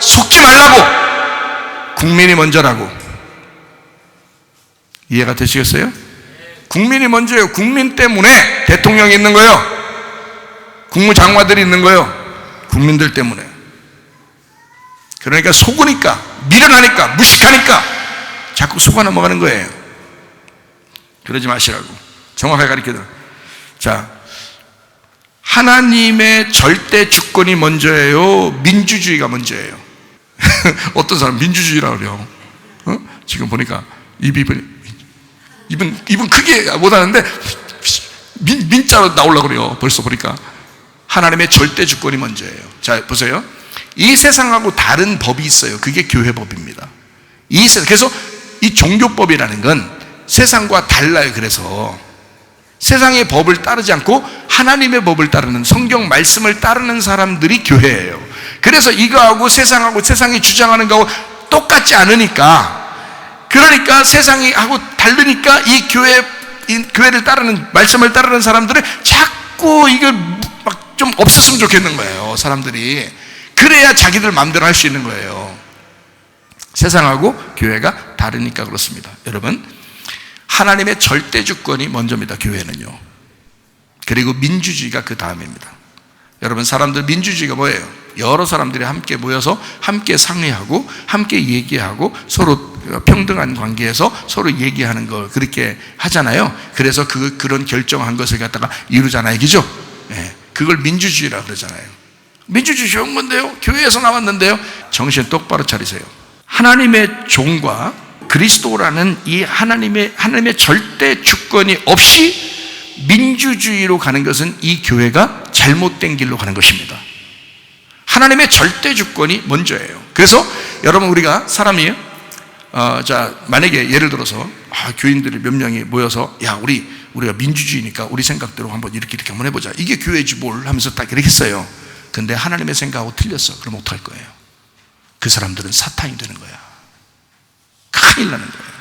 속지 말라고. 국민이 먼저라고. 이해가 되시겠어요? 국민이 먼저예요. 국민 때문에 대통령이 있는 거예요. 국무장관들이 있는 거예요. 국민들 때문에. 그러니까 속으니까, 미련하니까, 무식하니까 자꾸 속아 넘어가는 거예요. 그러지 마시라고. 정확하게 가르쳐드려. 자, 하나님의 절대 주권이 먼저예요? 민주주의가 먼저예요? 어떤 사람 민주주의라고 그래요. 지금 보니까 입은 크게 못하는데 민자로 나오려고 그래요. 벌써 보니까. 하나님의 절대 주권이 먼저예요. 자, 보세요. 이 세상하고 다른 법이 있어요. 그게 교회법입니다. 그래서 이 종교법이라는 건 세상과 달라요. 그래서 세상의 법을 따르지 않고 하나님의 법을 따르는, 성경 말씀을 따르는 사람들이 교회예요. 그래서 이거하고 세상이 주장하는 거하고 똑같지 않으니까, 그러니까 세상이 하고 다르니까 이 교회를 따르는, 말씀을 따르는 사람들은 자꾸 이걸 막 좀 없었으면 좋겠는 거예요. 사람들이. 그래야 자기들 마음대로 할 수 있는 거예요. 세상하고 교회가 다르니까 그렇습니다. 여러분, 하나님의 절대 주권이 먼저입니다. 교회는요. 그리고 민주주의가 그 다음입니다. 여러분, 사람들 민주주의가 뭐예요? 여러 사람들이 함께 모여서 함께 상의하고 함께 얘기하고 서로 평등한 관계에서 서로 얘기하는 걸 그렇게 하잖아요. 그래서 그런 결정한 것을 갖다가 이루잖아요. 그죠? 네, 그걸 민주주의라고 그러잖아요. 민주주의 좋은 건데요? 교회에서 나왔는데요? 정신 똑바로 차리세요. 하나님의 종과 그리스도라는 이 하나님의 절대 주권이 없이 민주주의로 가는 것은 이 교회가 잘못된 길로 가는 것입니다. 하나님의 절대 주권이 먼저예요. 그래서 여러분, 우리가 사람이 만약에 예를 들어서 교인들이 몇 명이 모여서, 야, 우리가 민주주의니까 우리 생각대로 한번 이렇게 한번 해보자. 이게 교회지 뭘 하면서 딱 이렇게 했어요. 근데 하나님의 생각하고 틀렸어. 그럼 어떡할 거예요? 그 사람들은 사탄이 되는 거야. 큰일 나는 거예요.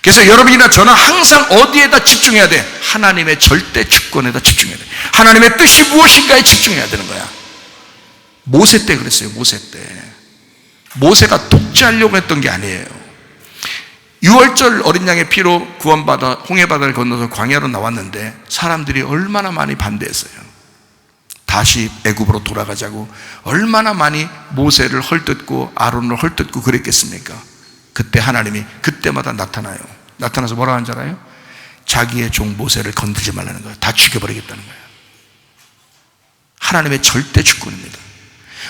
그래서 여러분이나 저는 항상 어디에다 집중해야 돼? 하나님의 절대 주권에다 집중해야 돼. 하나님의 뜻이 무엇인가에 집중해야 되는 거야. 모세 때 그랬어요. 모세 때. 모세가 독재하려고 했던 게 아니에요. 6월절 어린 양의 피로 구원받아 홍해바다를 건너서 광야로 나왔는데 사람들이 얼마나 많이 반대했어요. 다시 애굽으로 돌아가자고 얼마나 많이 모세를 헐뜯고 아론을 헐뜯고 그랬겠습니까? 그때 하나님이 그때마다 나타나요. 나타나서 뭐라 하는 줄 알아요? 자기의 종 모세를 건들지 말라는 거예요. 다 죽여버리겠다는 거예요. 하나님의 절대 주권입니다.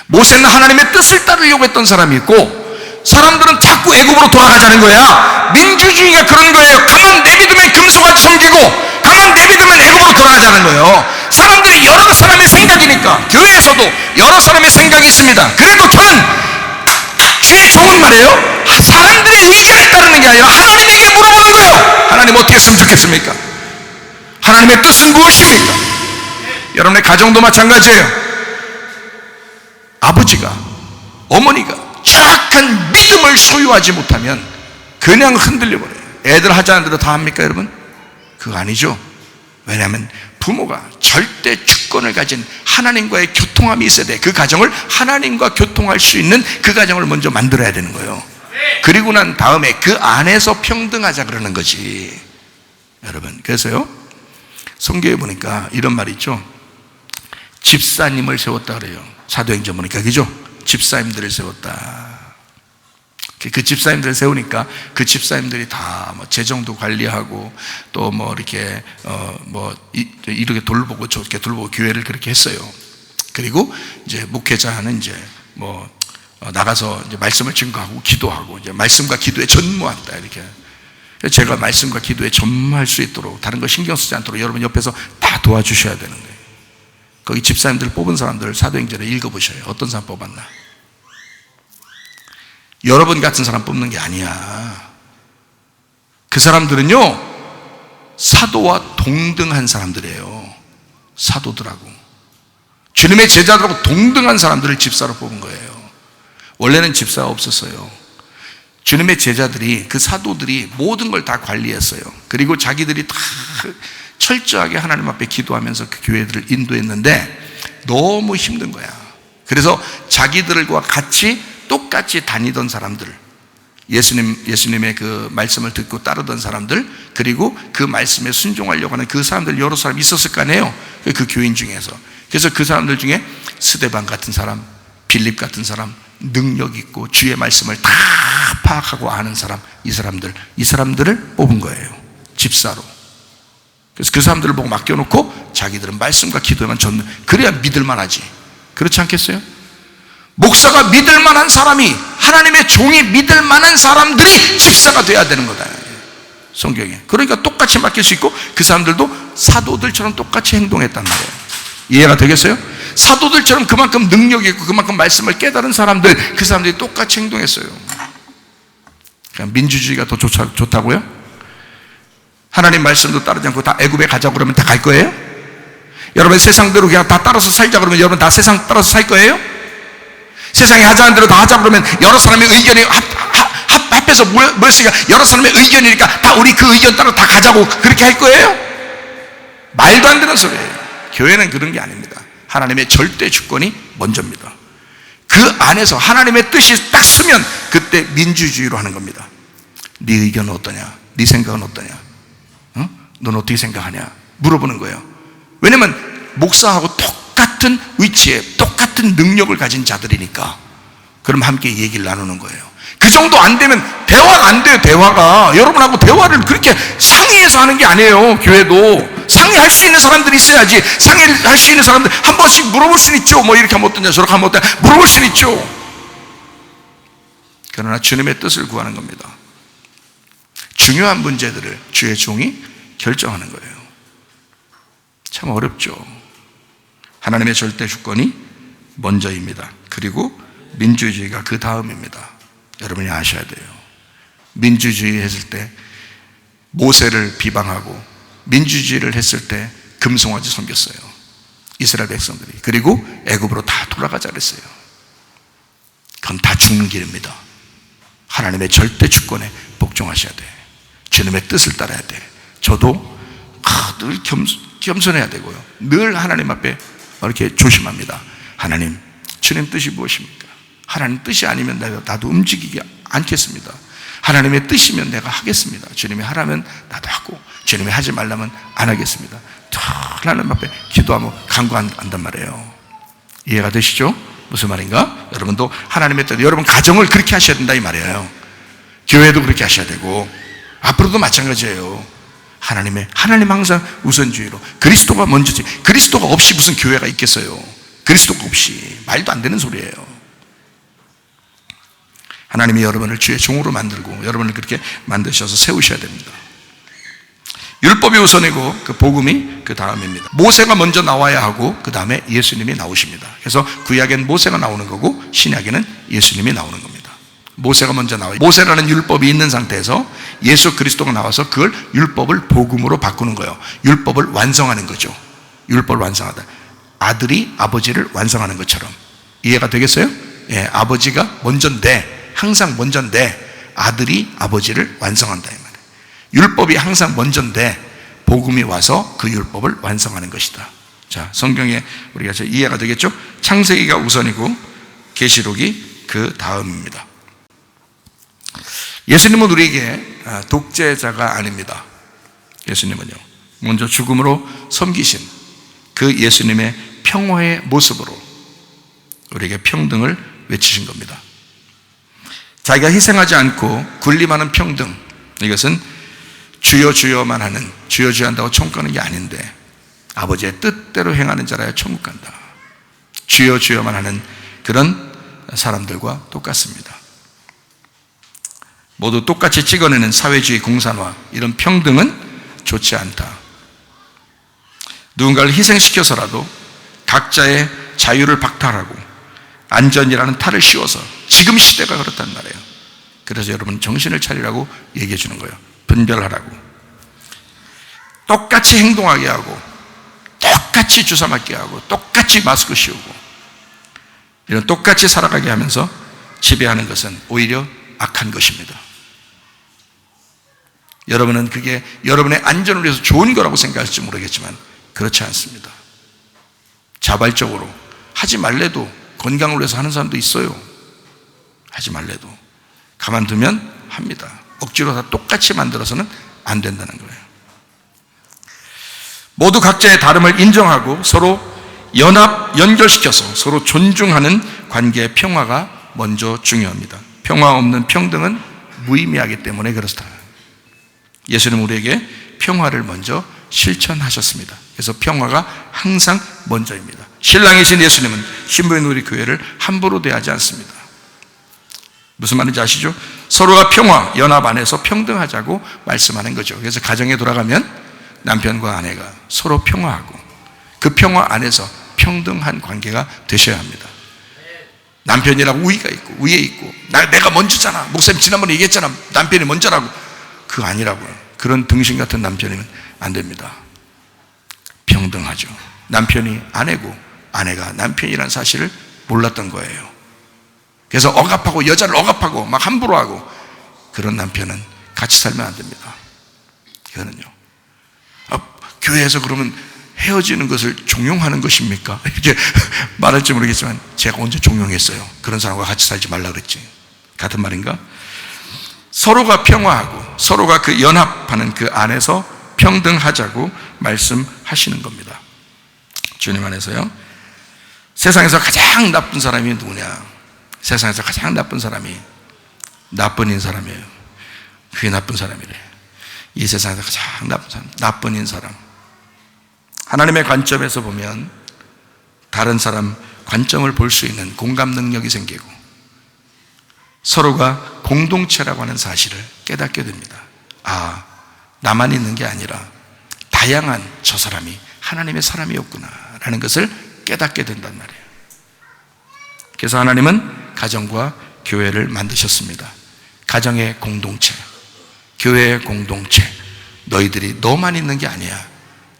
모세는 하나님의 뜻을 따르려고 했던 사람이 있고, 사람들은 자꾸 애굽으로 돌아가자는 거야. 민주주의가 그런 거예요. 가만 내비두면 금수같이 섬기고, 가만 내비두면 애굽으로 돌아가자는 거예요. 사람들이 여러 사람의 생각이니까. 교회에서도 여러 사람의 생각이 있습니다. 그래도 저는 주의 종은 말이에요, 사람들의 의견에 따르는 게 아니라 하나님에게 물어보는 거예요. 하나님 어떻게 했으면 좋겠습니까? 하나님의 뜻은 무엇입니까? 여러분의 가정도 마찬가지예요. 아버지가, 어머니가 정확한 믿음을 소유하지 못하면 그냥 흔들려 버려요. 애들 하자는 대로 다 합니까, 여러분? 그거 아니죠. 왜냐하면 부모가 절대 주권을 가진 하나님과의 교통함이 있어야 돼. 그 가정을 하나님과 교통할 수 있는 그 가정을 먼저 만들어야 되는 거예요. 그리고 난 다음에 그 안에서 평등하자 그러는 거지, 여러분. 그래서요, 성경에 보니까 이런 말이 있죠. 집사님을 세웠다 그래요. 사도행전 보니까, 그죠? 집사님들을 세웠다. 그 집사님들을 세우니까 그 집사님들이 다 뭐 재정도 관리하고 또 뭐 이렇게 이렇게 돌보고 저렇게 돌보고 교회를 그렇게 했어요. 그리고 이제 목회자는 이제 나가서 이제 말씀을 증거하고 기도하고, 이제 말씀과 기도에 전무한다, 이렇게. 제가 말씀과 기도에 전무할 수 있도록, 다른 거 신경 쓰지 않도록 여러분 옆에서 다 도와주셔야 되는 거예요. 거기 집사님들 뽑은 사람들 사도행전에 읽어보셔요. 어떤 사람 뽑았나? 여러분 같은 사람 뽑는 게 아니야. 그 사람들은요, 사도와 동등한 사람들이에요. 사도들하고 주님의 제자들하고 동등한 사람들을 집사로 뽑은 거예요. 원래는 집사가 없었어요. 주님의 제자들이, 그 사도들이 모든 걸 다 관리했어요. 그리고 자기들이 다 철저하게 하나님 앞에 기도하면서 그 교회들을 인도했는데 너무 힘든 거야. 그래서 자기들과 같이 똑같이 다니던 사람들, 예수님의 그 말씀을 듣고 따르던 사람들, 그리고 그 말씀에 순종하려고 하는 그 사람들, 여러 사람이 있었을 거 아니에요, 그 교인 중에서. 그래서 그 사람들 중에 스데반 같은 사람, 빌립 같은 사람, 능력 있고 주의 말씀을 다 파악하고 아는 사람, 이 사람들을 뽑은 거예요, 집사로. 그래서 그 사람들을 보고 맡겨놓고 자기들은 말씀과 기도에만 젖는, 그래야 믿을만하지. 그렇지 않겠어요? 목사가 믿을만한 사람이, 하나님의 종이 믿을만한 사람들이 집사가 돼야 되는 거다, 성경에. 그러니까 똑같이 맡길 수 있고, 그 사람들도 사도들처럼 똑같이 행동했단 말이에요. 이해가 되겠어요? 사도들처럼 그만큼 능력이 있고 그만큼 말씀을 깨달은 사람들, 그 사람들이 똑같이 행동했어요. 그냥 민주주의가 더 좋다고요? 하나님 말씀도 따르지 않고 다 애굽에 가자고 그러면 다 갈 거예요? 여러분 세상대로 그냥 다 따라서 살자 그러면 여러분 다 세상 따라서 살 거예요? 세상이 하자는 대로 다 하자 그러면 여러 사람의 의견이 합해서 모였으니까 여러 사람의 의견이니까 다 우리 그 의견 따라 다 가자고 그렇게 할 거예요? 말도 안 되는 소리예요. 교회는 그런 게 아닙니다. 하나님의 절대 주권이 먼저입니다. 그 안에서 하나님의 뜻이 딱 쓰면 그때 민주주의로 하는 겁니다. 네 의견은 어떠냐? 네 생각은 어떠냐? 넌 어떻게 생각하냐? 물어보는 거예요. 왜냐면 목사하고 똑같은 위치에 똑같은 능력을 가진 자들이니까. 그럼 함께 얘기를 나누는 거예요. 그 정도 안 되면 대화가 안 돼요. 대화가. 여러분하고 대화를 그렇게 상의해서 하는 게 아니에요. 교회도 상의할 수 있는 사람들이 있어야지. 상의할 수 있는 사람들 한 번씩 물어볼 수는 있죠. 뭐 이렇게 하면 어떠냐, 저렇게 하면 어떠냐, 물어볼 수는 있죠. 그러나 주님의 뜻을 구하는 겁니다. 중요한 문제들을 주의 종이 결정하는 거예요. 참 어렵죠. 하나님의 절대 주권이 먼저입니다. 그리고 민주주의가 그 다음입니다. 여러분이 아셔야 돼요. 민주주의 했을 때 모세를 비방하고, 민주주의를 했을 때 금송아지 섬겼어요, 이스라엘 백성들이. 그리고 애굽으로 다 돌아가자 그랬어요. 그건 다 죽는 길입니다. 하나님의 절대 주권에 복종하셔야 돼. 주님의 뜻을 따라야 돼. 저도 늘 겸손해야 되고요. 늘 하나님 앞에 이렇게 조심합니다. 하나님, 주님 뜻이 무엇입니까? 하나님 뜻이 아니면 나도 움직이지 않겠습니다. 하나님의 뜻이면 내가 하겠습니다. 주님이 하라면 나도 하고, 주님이 하지 말라면 안 하겠습니다. 하나님 앞에 기도하면 간구한단 말이에요. 이해가 되시죠? 무슨 말인가? 여러분도 하나님의 뜻, 여러분 가정을 그렇게 하셔야 된다 이 말이에요. 교회도 그렇게 하셔야 되고, 앞으로도 마찬가지예요. 하나님 항상 우선주의로, 그리스도가 먼저지. 그리스도가 없이 무슨 교회가 있겠어요? 그리스도가 없이. 말도 안 되는 소리예요. 하나님이 여러분을 주의 종으로 만들고 여러분을 그렇게 만드셔서 세우셔야 됩니다. 율법이 우선이고 그 복음이 그 다음입니다. 모세가 먼저 나와야 하고 그 다음에 예수님이 나오십니다. 그래서 구약에는 모세가 나오는 거고 신약에는 예수님이 나오는 겁니다. 모세가 먼저 나와요. 모세라는 율법이 있는 상태에서 예수 그리스도가 나와서 그걸 율법을 복음으로 바꾸는 거예요. 율법을 완성하는 거죠. 율법을 완성하다. 아들이 아버지를 완성하는 것처럼. 이해가 되겠어요? 예, 아버지가 먼저인데, 항상 먼저인데 아들이 아버지를 완성한다 이 말이에요. 율법이 항상 먼저인데 복음이 와서 그 율법을 완성하는 것이다. 자, 성경에 우리가 이해가 되겠죠? 창세기가 우선이고 계시록이 그 다음입니다. 예수님은 우리에게 독재자가 아닙니다. 예수님은요, 먼저 죽음으로 섬기신 그 예수님의 평화의 모습으로 우리에게 평등을 외치신 겁니다. 자기가 희생하지 않고 군림하는 평등, 이것은 주여 주여만 하는, 주여 주여 한다고 천국 가는 게 아닌데 아버지의 뜻대로 행하는 자라야 천국 간다. 주여 주여만 하는 그런 사람들과 똑같습니다. 모두 똑같이 찍어내는 사회주의 공산화, 이런 평등은 좋지 않다. 누군가를 희생시켜서라도 각자의 자유를 박탈하고 안전이라는 탈을 씌워서, 지금 시대가 그렇단 말이에요. 그래서 여러분 정신을 차리라고 얘기해 주는 거예요. 분별하라고. 똑같이 행동하게 하고 똑같이 주사 맞게 하고 똑같이 마스크 씌우고 이런 똑같이 살아가게 하면서 지배하는 것은 오히려 악한 것입니다. 여러분은 그게 여러분의 안전을 위해서 좋은 거라고 생각할지 모르겠지만 그렇지 않습니다. 자발적으로 하지 말래도 건강을 위해서 하는 사람도 있어요. 하지 말래도 가만두면 합니다. 억지로 다 똑같이 만들어서는 안 된다는 거예요. 모두 각자의 다름을 인정하고 서로 연결시켜서 서로 존중하는 관계의 평화가 먼저 중요합니다. 평화 없는 평등은 무의미하기 때문에 그렇다. 예수님은 우리에게 평화를 먼저 실천하셨습니다. 그래서 평화가 항상 먼저입니다. 신랑이신 예수님은 신부인 우리 교회를 함부로 대하지 않습니다. 무슨 말인지 아시죠? 서로가 평화, 연합 안에서 평등하자고 말씀하는 거죠. 그래서 가정에 돌아가면 남편과 아내가 서로 평화하고 그 평화 안에서 평등한 관계가 되셔야 합니다. 남편이라고 우위가 있고 위에 있고 내가 먼저잖아, 목사님 지난번에 얘기했잖아, 남편이 먼저라고. 그거 아니라고요. 그런 등신 같은 남편이면 안 됩니다. 평등하죠. 남편이 아내고 아내가 남편이라는 사실을 몰랐던 거예요. 그래서 억압하고 여자를 억압하고 막 함부로 하고 그런 남편은 같이 살면 안 됩니다. 이거는요. 교회에서 그러면 헤어지는 것을 종용하는 것입니까? 이렇게 말할지 모르겠지만 제가 언제 종용했어요? 그런 사람과 같이 살지 말라 그랬지. 같은 말인가? 서로가 평화하고 서로가 그 연합하는 그 안에서 평등하자고 말씀하시는 겁니다. 주님 안에서요. 세상에서 가장 나쁜 사람이 누구냐? 세상에서 가장 나쁜 사람이 나쁜인 사람이에요. 그게 나쁜 사람이래. 이 세상에서 가장 나쁜 사람, 나쁜인 사람. 하나님의 관점에서 보면 다른 사람 관점을 볼 수 있는 공감 능력이 생기고 서로가 공동체라고 하는 사실을 깨닫게 됩니다. 아, 나만 있는 게 아니라 다양한 저 사람이 하나님의 사람이었구나 라는 것을 깨닫게 된단 말이에요. 그래서 하나님은 가정과 교회를 만드셨습니다. 가정의 공동체, 교회의 공동체. 너희들이 너만 있는 게 아니야.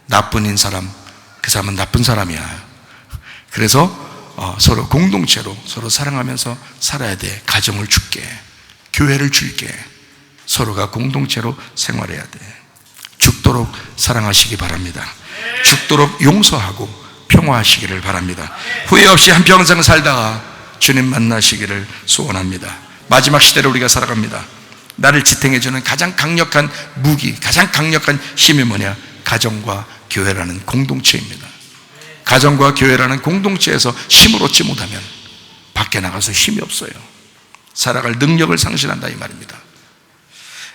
나쁜인 사람, 그 사람은 나쁜 사람이야. 그래서 서로 공동체로 서로 사랑하면서 살아야 돼. 가정을 줄게, 교회를 줄게. 서로가 공동체로 생활해야 돼. 죽도록 사랑하시기 바랍니다. 죽도록 용서하고 평화하시기를 바랍니다. 후회 없이 한평생 살다가 주님 만나시기를 소원합니다. 마지막 시대를 우리가 살아갑니다. 나를 지탱해주는 가장 강력한 무기, 가장 강력한 힘이 뭐냐? 가정과 교회라는 공동체입니다. 가정과 교회라는 공동체에서 힘을 얻지 못하면 밖에 나가서 힘이 없어요. 살아갈 능력을 상실한다 이 말입니다.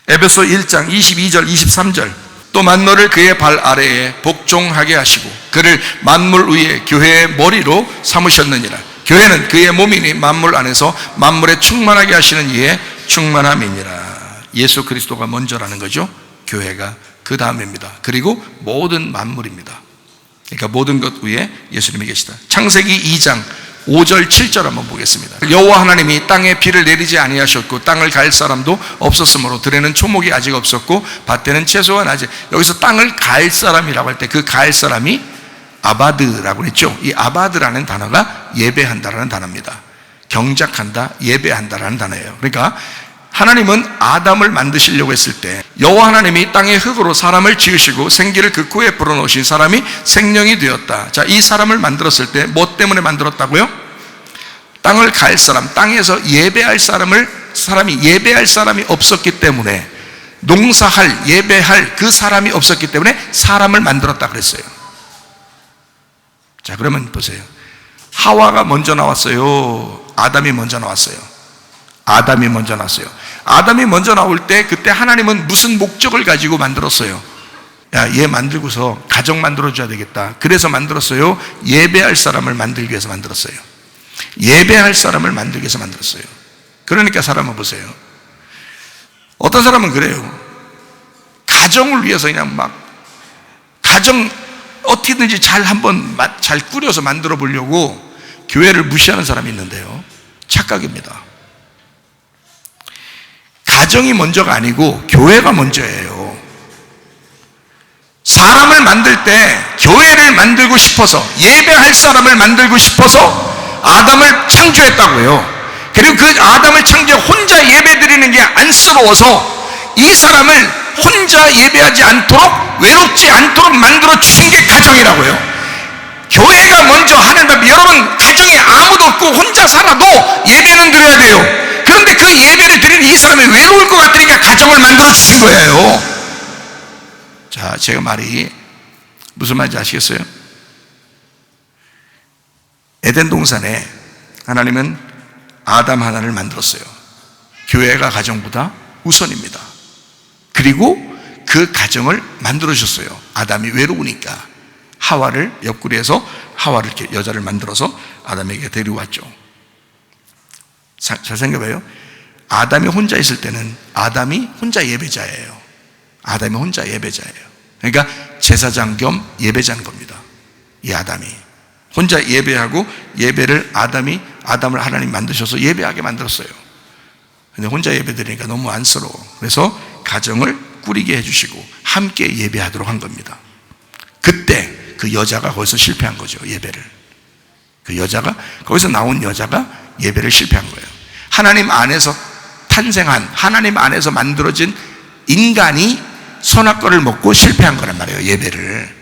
에베소 1장 22절 23절 또 만물을 그의 발 아래에 복종하게 하시고 그를 만물 위에 교회의 머리로 삼으셨느니라. 교회는 그의 몸이니 만물 안에서 만물에 충만하게 하시는 이의 충만함이니라. 예수 그리스도가 먼저라는 거죠. 교회가 그 다음입니다. 그리고 모든 만물입니다. 그러니까 모든 것 위에 예수님이 계시다. 창세기 2장 5절 7절 한번 보겠습니다. 여호와 하나님이 땅에 비를 내리지 아니하셨고 땅을 갈 사람도 없었으므로 들에는 초목이 아직 없었고 밭에는 채소가 나지. 여기서 땅을 갈 사람이라고 할 때 그 갈 사람이 아바드라고 했죠. 이 아바드라는 단어가 예배한다라는 단어입니다. 경작한다, 예배한다라는 단어예요. 그러니까 하나님은 아담을 만드시려고 했을 때 여호와 하나님이 땅의 흙으로 사람을 지으시고 생기를 그 코에 불어넣으신 사람이 생명이 되었다. 자, 이 사람을 만들었을 때 뭐 때문에 만들었다고요? 땅을 갈 사람, 땅에서 예배할 사람이 예배할 사람이 없었기 때문에, 농사할, 예배할 그 사람이 없었기 때문에 사람을 만들었다 그랬어요. 자, 그러면 보세요. 하와가 먼저 나왔어요? 아담이 먼저 나왔어요? 아담이 먼저 나왔어요. 아담이 먼저 나올 때 그때 하나님은 무슨 목적을 가지고 만들었어요? 야, 얘 만들고서 가정 만들어줘야 되겠다. 그래서 만들었어요? 예배할 사람을 만들기 위해서 만들었어요. 예배할 사람을 만들기 위해서 만들었어요. 그러니까 사람을 보세요. 어떤 사람은 그래요. 가정을 위해서 그냥 막 가정 어떻게든지 잘 꾸려서 만들어 보려고 교회를 무시하는 사람이 있는데요. 착각입니다. 가정이 먼저가 아니고 교회가 먼저예요. 사람을 만들 때 교회를 만들고 싶어서, 예배할 사람을 만들고 싶어서 아담을 창조했다고요. 그리고 그 아담을 창조해 혼자 예배 드리는 게 안쓰러워서 이 사람을 혼자 예배하지 않도록, 외롭지 않도록 만들어 주신 게 가정이라고요. 교회가 먼저 하는데, 여러분 가정에 아무도 없고 혼자 살아도 예배는 드려야 돼요. 그런데 그 예배를 드리는 이 사람이 외로울 것 같으니까 가정을 만들어 주신 거예요. 자, 제가 말이 무슨 말인지 아시겠어요? 에덴 동산에 하나님은 아담 하나를 만들었어요. 교회가 가정보다 우선입니다. 그리고 그 가정을 만들어 주셨어요. 아담이 외로우니까 하와를 옆구리에서 하와를 이렇게 여자를 만들어서 아담에게 데려왔죠. 잘 생각해봐요. 아담이 혼자 있을 때는 아담이 혼자 예배자예요. 아담이 혼자 예배자예요. 그러니까 제사장 겸 예배자인 겁니다. 이 아담이 혼자 예배하고, 예배를 아담을 하나님 만드셔서 예배하게 만들었어요. 근데 혼자 예배 드리니까 너무 안쓰러워. 그래서 가정을 꾸리게 해주시고 함께 예배하도록 한 겁니다. 그때 그 여자가 거기서 실패한 거죠. 예배를. 그 여자가, 거기서 나온 여자가 예배를 실패한 거예요. 하나님 안에서 탄생한, 하나님 안에서 만들어진 인간이 선악과를 먹고 실패한 거란 말이에요. 예배를.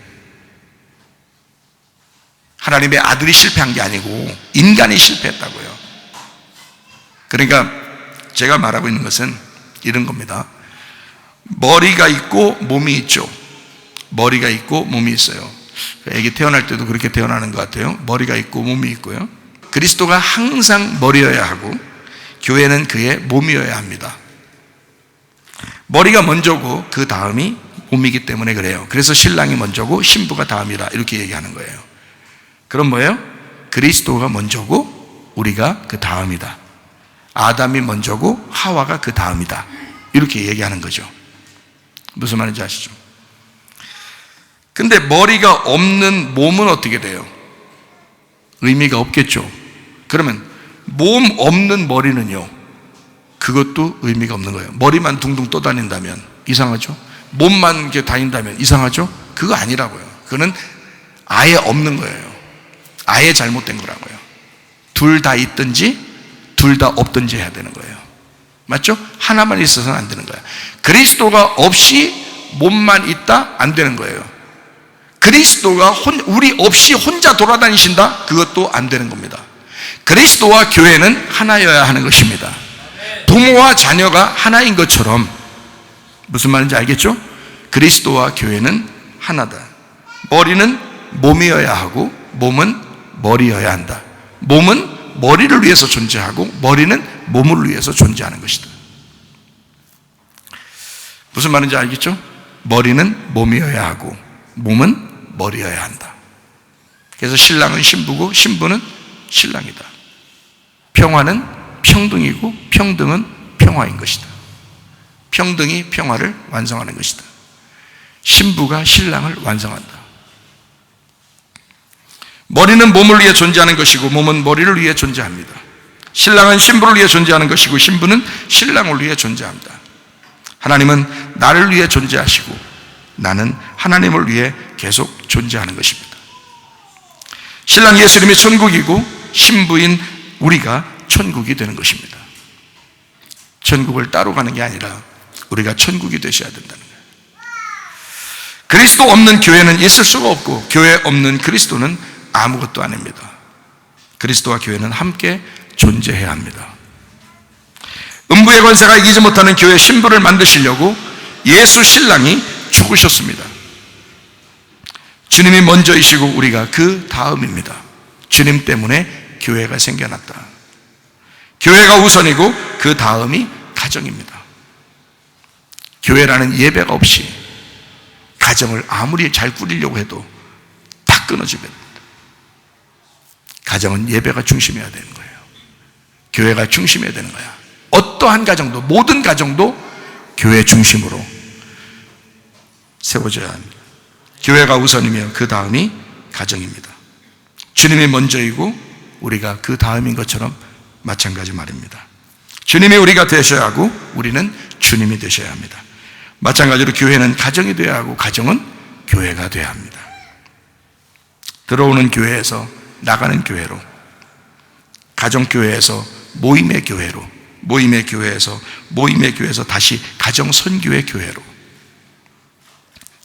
하나님의 아들이 실패한 게 아니고 인간이 실패했다고요. 그러니까 제가 말하고 있는 것은 이런 겁니다. 머리가 있고 몸이 있죠. 머리가 있고 몸이 있어요. 애기 태어날 때도 그렇게 태어나는 것 같아요. 머리가 있고 몸이 있고요. 그리스도가 항상 머리여야 하고 교회는 그의 몸이어야 합니다. 머리가 먼저고 그 다음이 몸이기 때문에 그래요. 그래서 신랑이 먼저고 신부가 다음이라 이렇게 얘기하는 거예요. 그럼 뭐예요? 그리스도가 먼저고 우리가 그 다음이다. 아담이 먼저고 하와가 그 다음이다. 이렇게 얘기하는 거죠. 무슨 말인지 아시죠? 근데 머리가 없는 몸은 어떻게 돼요? 의미가 없겠죠. 그러면 몸 없는 머리는요, 그것도 의미가 없는 거예요. 머리만 둥둥 떠다닌다면 이상하죠? 몸만 이렇게 다닌다면 이상하죠? 그거 아니라고요. 그거는 아예 없는 거예요. 아예 잘못된 거라고요. 둘 다 있든지 둘 다 없든지 해야 되는 거예요. 맞죠? 하나만 있어서는 안 되는 거예요. 그리스도가 없이 몸만 있다? 안 되는 거예요. 그리스도가 우리 없이 혼자 돌아다니신다? 그것도 안 되는 겁니다. 그리스도와 교회는 하나여야 하는 것입니다. 부모와 자녀가 하나인 것처럼, 무슨 말인지 알겠죠? 그리스도와 교회는 하나다. 머리는 몸이어야 하고 몸은 머리여야 한다. 몸은 머리를 위해서 존재하고 머리는 몸을 위해서 존재하는 것이다. 무슨 말인지 알겠죠? 머리는 몸이어야 하고 몸은 머리여야 한다. 그래서 신랑은 신부고 신부는 신랑이다. 평화는 평등이고 평등은 평화인 것이다. 평등이 평화를 완성하는 것이다. 신부가 신랑을 완성한다. 머리는 몸을 위해 존재하는 것이고 몸은 머리를 위해 존재합니다. 신랑은 신부를 위해 존재하는 것이고 신부는 신랑을 위해 존재합니다. 하나님은 나를 위해 존재하시고 나는 하나님을 위해 계속 존재하는 것입니다. 신랑 예수님이 천국이고 신부인 우리가 천국이 되는 것입니다. 천국을 따로 가는 게 아니라 우리가 천국이 되셔야 된다는 거예요. 그리스도 없는 교회는 있을 수가 없고 교회 없는 그리스도는 아무것도 아닙니다. 그리스도와 교회는 함께 존재해야 합니다. 음부의 권세가 이기지 못하는 교회 신부를 만드시려고 예수 신랑이 죽으셨습니다. 주님이 먼저이시고 우리가 그 다음입니다. 주님 때문에 교회가 생겨났다. 교회가 우선이고 그 다음이 가정입니다. 교회라는 예배가 없이 가정을 아무리 잘 꾸리려고 해도 다 끊어지게 됩니다. 가정은 예배가 중심이어야 되는 거예요. 교회가 중심이어야 되는 거야. 어떠한 가정도, 모든 가정도 교회 중심으로 세워져야 합니다. 교회가 우선이며 그 다음이 가정입니다. 주님이 먼저이고 우리가 그 다음인 것처럼 마찬가지 말입니다. 주님이 우리가 되셔야 하고 우리는 주님이 되셔야 합니다. 마찬가지로 교회는 가정이 되어야 하고 가정은 교회가 되어야 합니다. 들어오는 교회에서 나가는 교회로, 가정교회에서 모임의 교회로, 모임의 교회에서 다시 가정 선교의 교회로.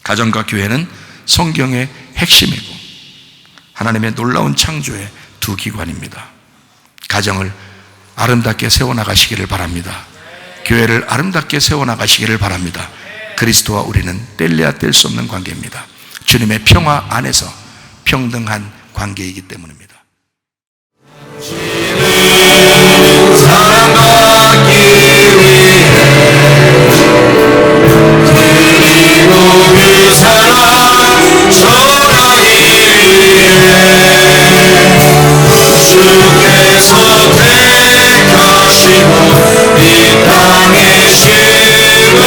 가정과 교회는 성경의 핵심이고 하나님의 놀라운 창조의 두 기관입니다. 가정을 아름답게 세워나가시기를 바랍니다. 교회를 아름답게 세워나가시기를 바랍니다. 그리스도와 우리는 뗄래야 뗄 수 없는 관계입니다. 주님의 평화 안에서 평등한 관계이기 때문입니다. 사랑받기 위해 그리고 그 사랑 전하기 위해 주께서 택하시고 이 땅에 심으셨네.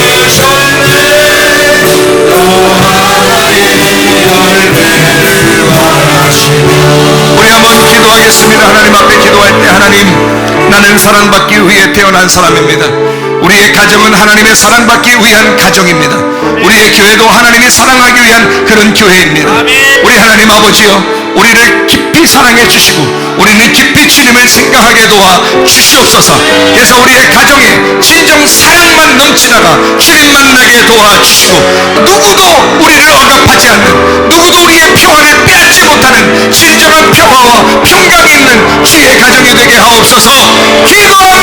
또 하나의 열매를 바라시고. 우리 한번 기도하겠습니다. 하나님 앞에 기도할 때 하나님, 나는 사랑받기 위해 태어난 사람입니다. 우리의 가정은 하나님의 사랑받기 위한 가정입니다. 우리의 교회도 하나님이 사랑하기 위한 그런 교회입니다. 우리 하나님 아버지여, 우리를 깊이 사랑해 주시고 우리는 깊이 주님을 생각하게 도와 주시옵소서. 그래서 우리의 가정에 진정 사랑만 넘치다가 주님 만나게 도와주시고 누구도 우리를 억압하지 않는, 누구도 우리의 평화를 빼앗지 못하는 진정한 평화와 평강이 있는 주의 가정이 되게 하옵소서. 기도합니다.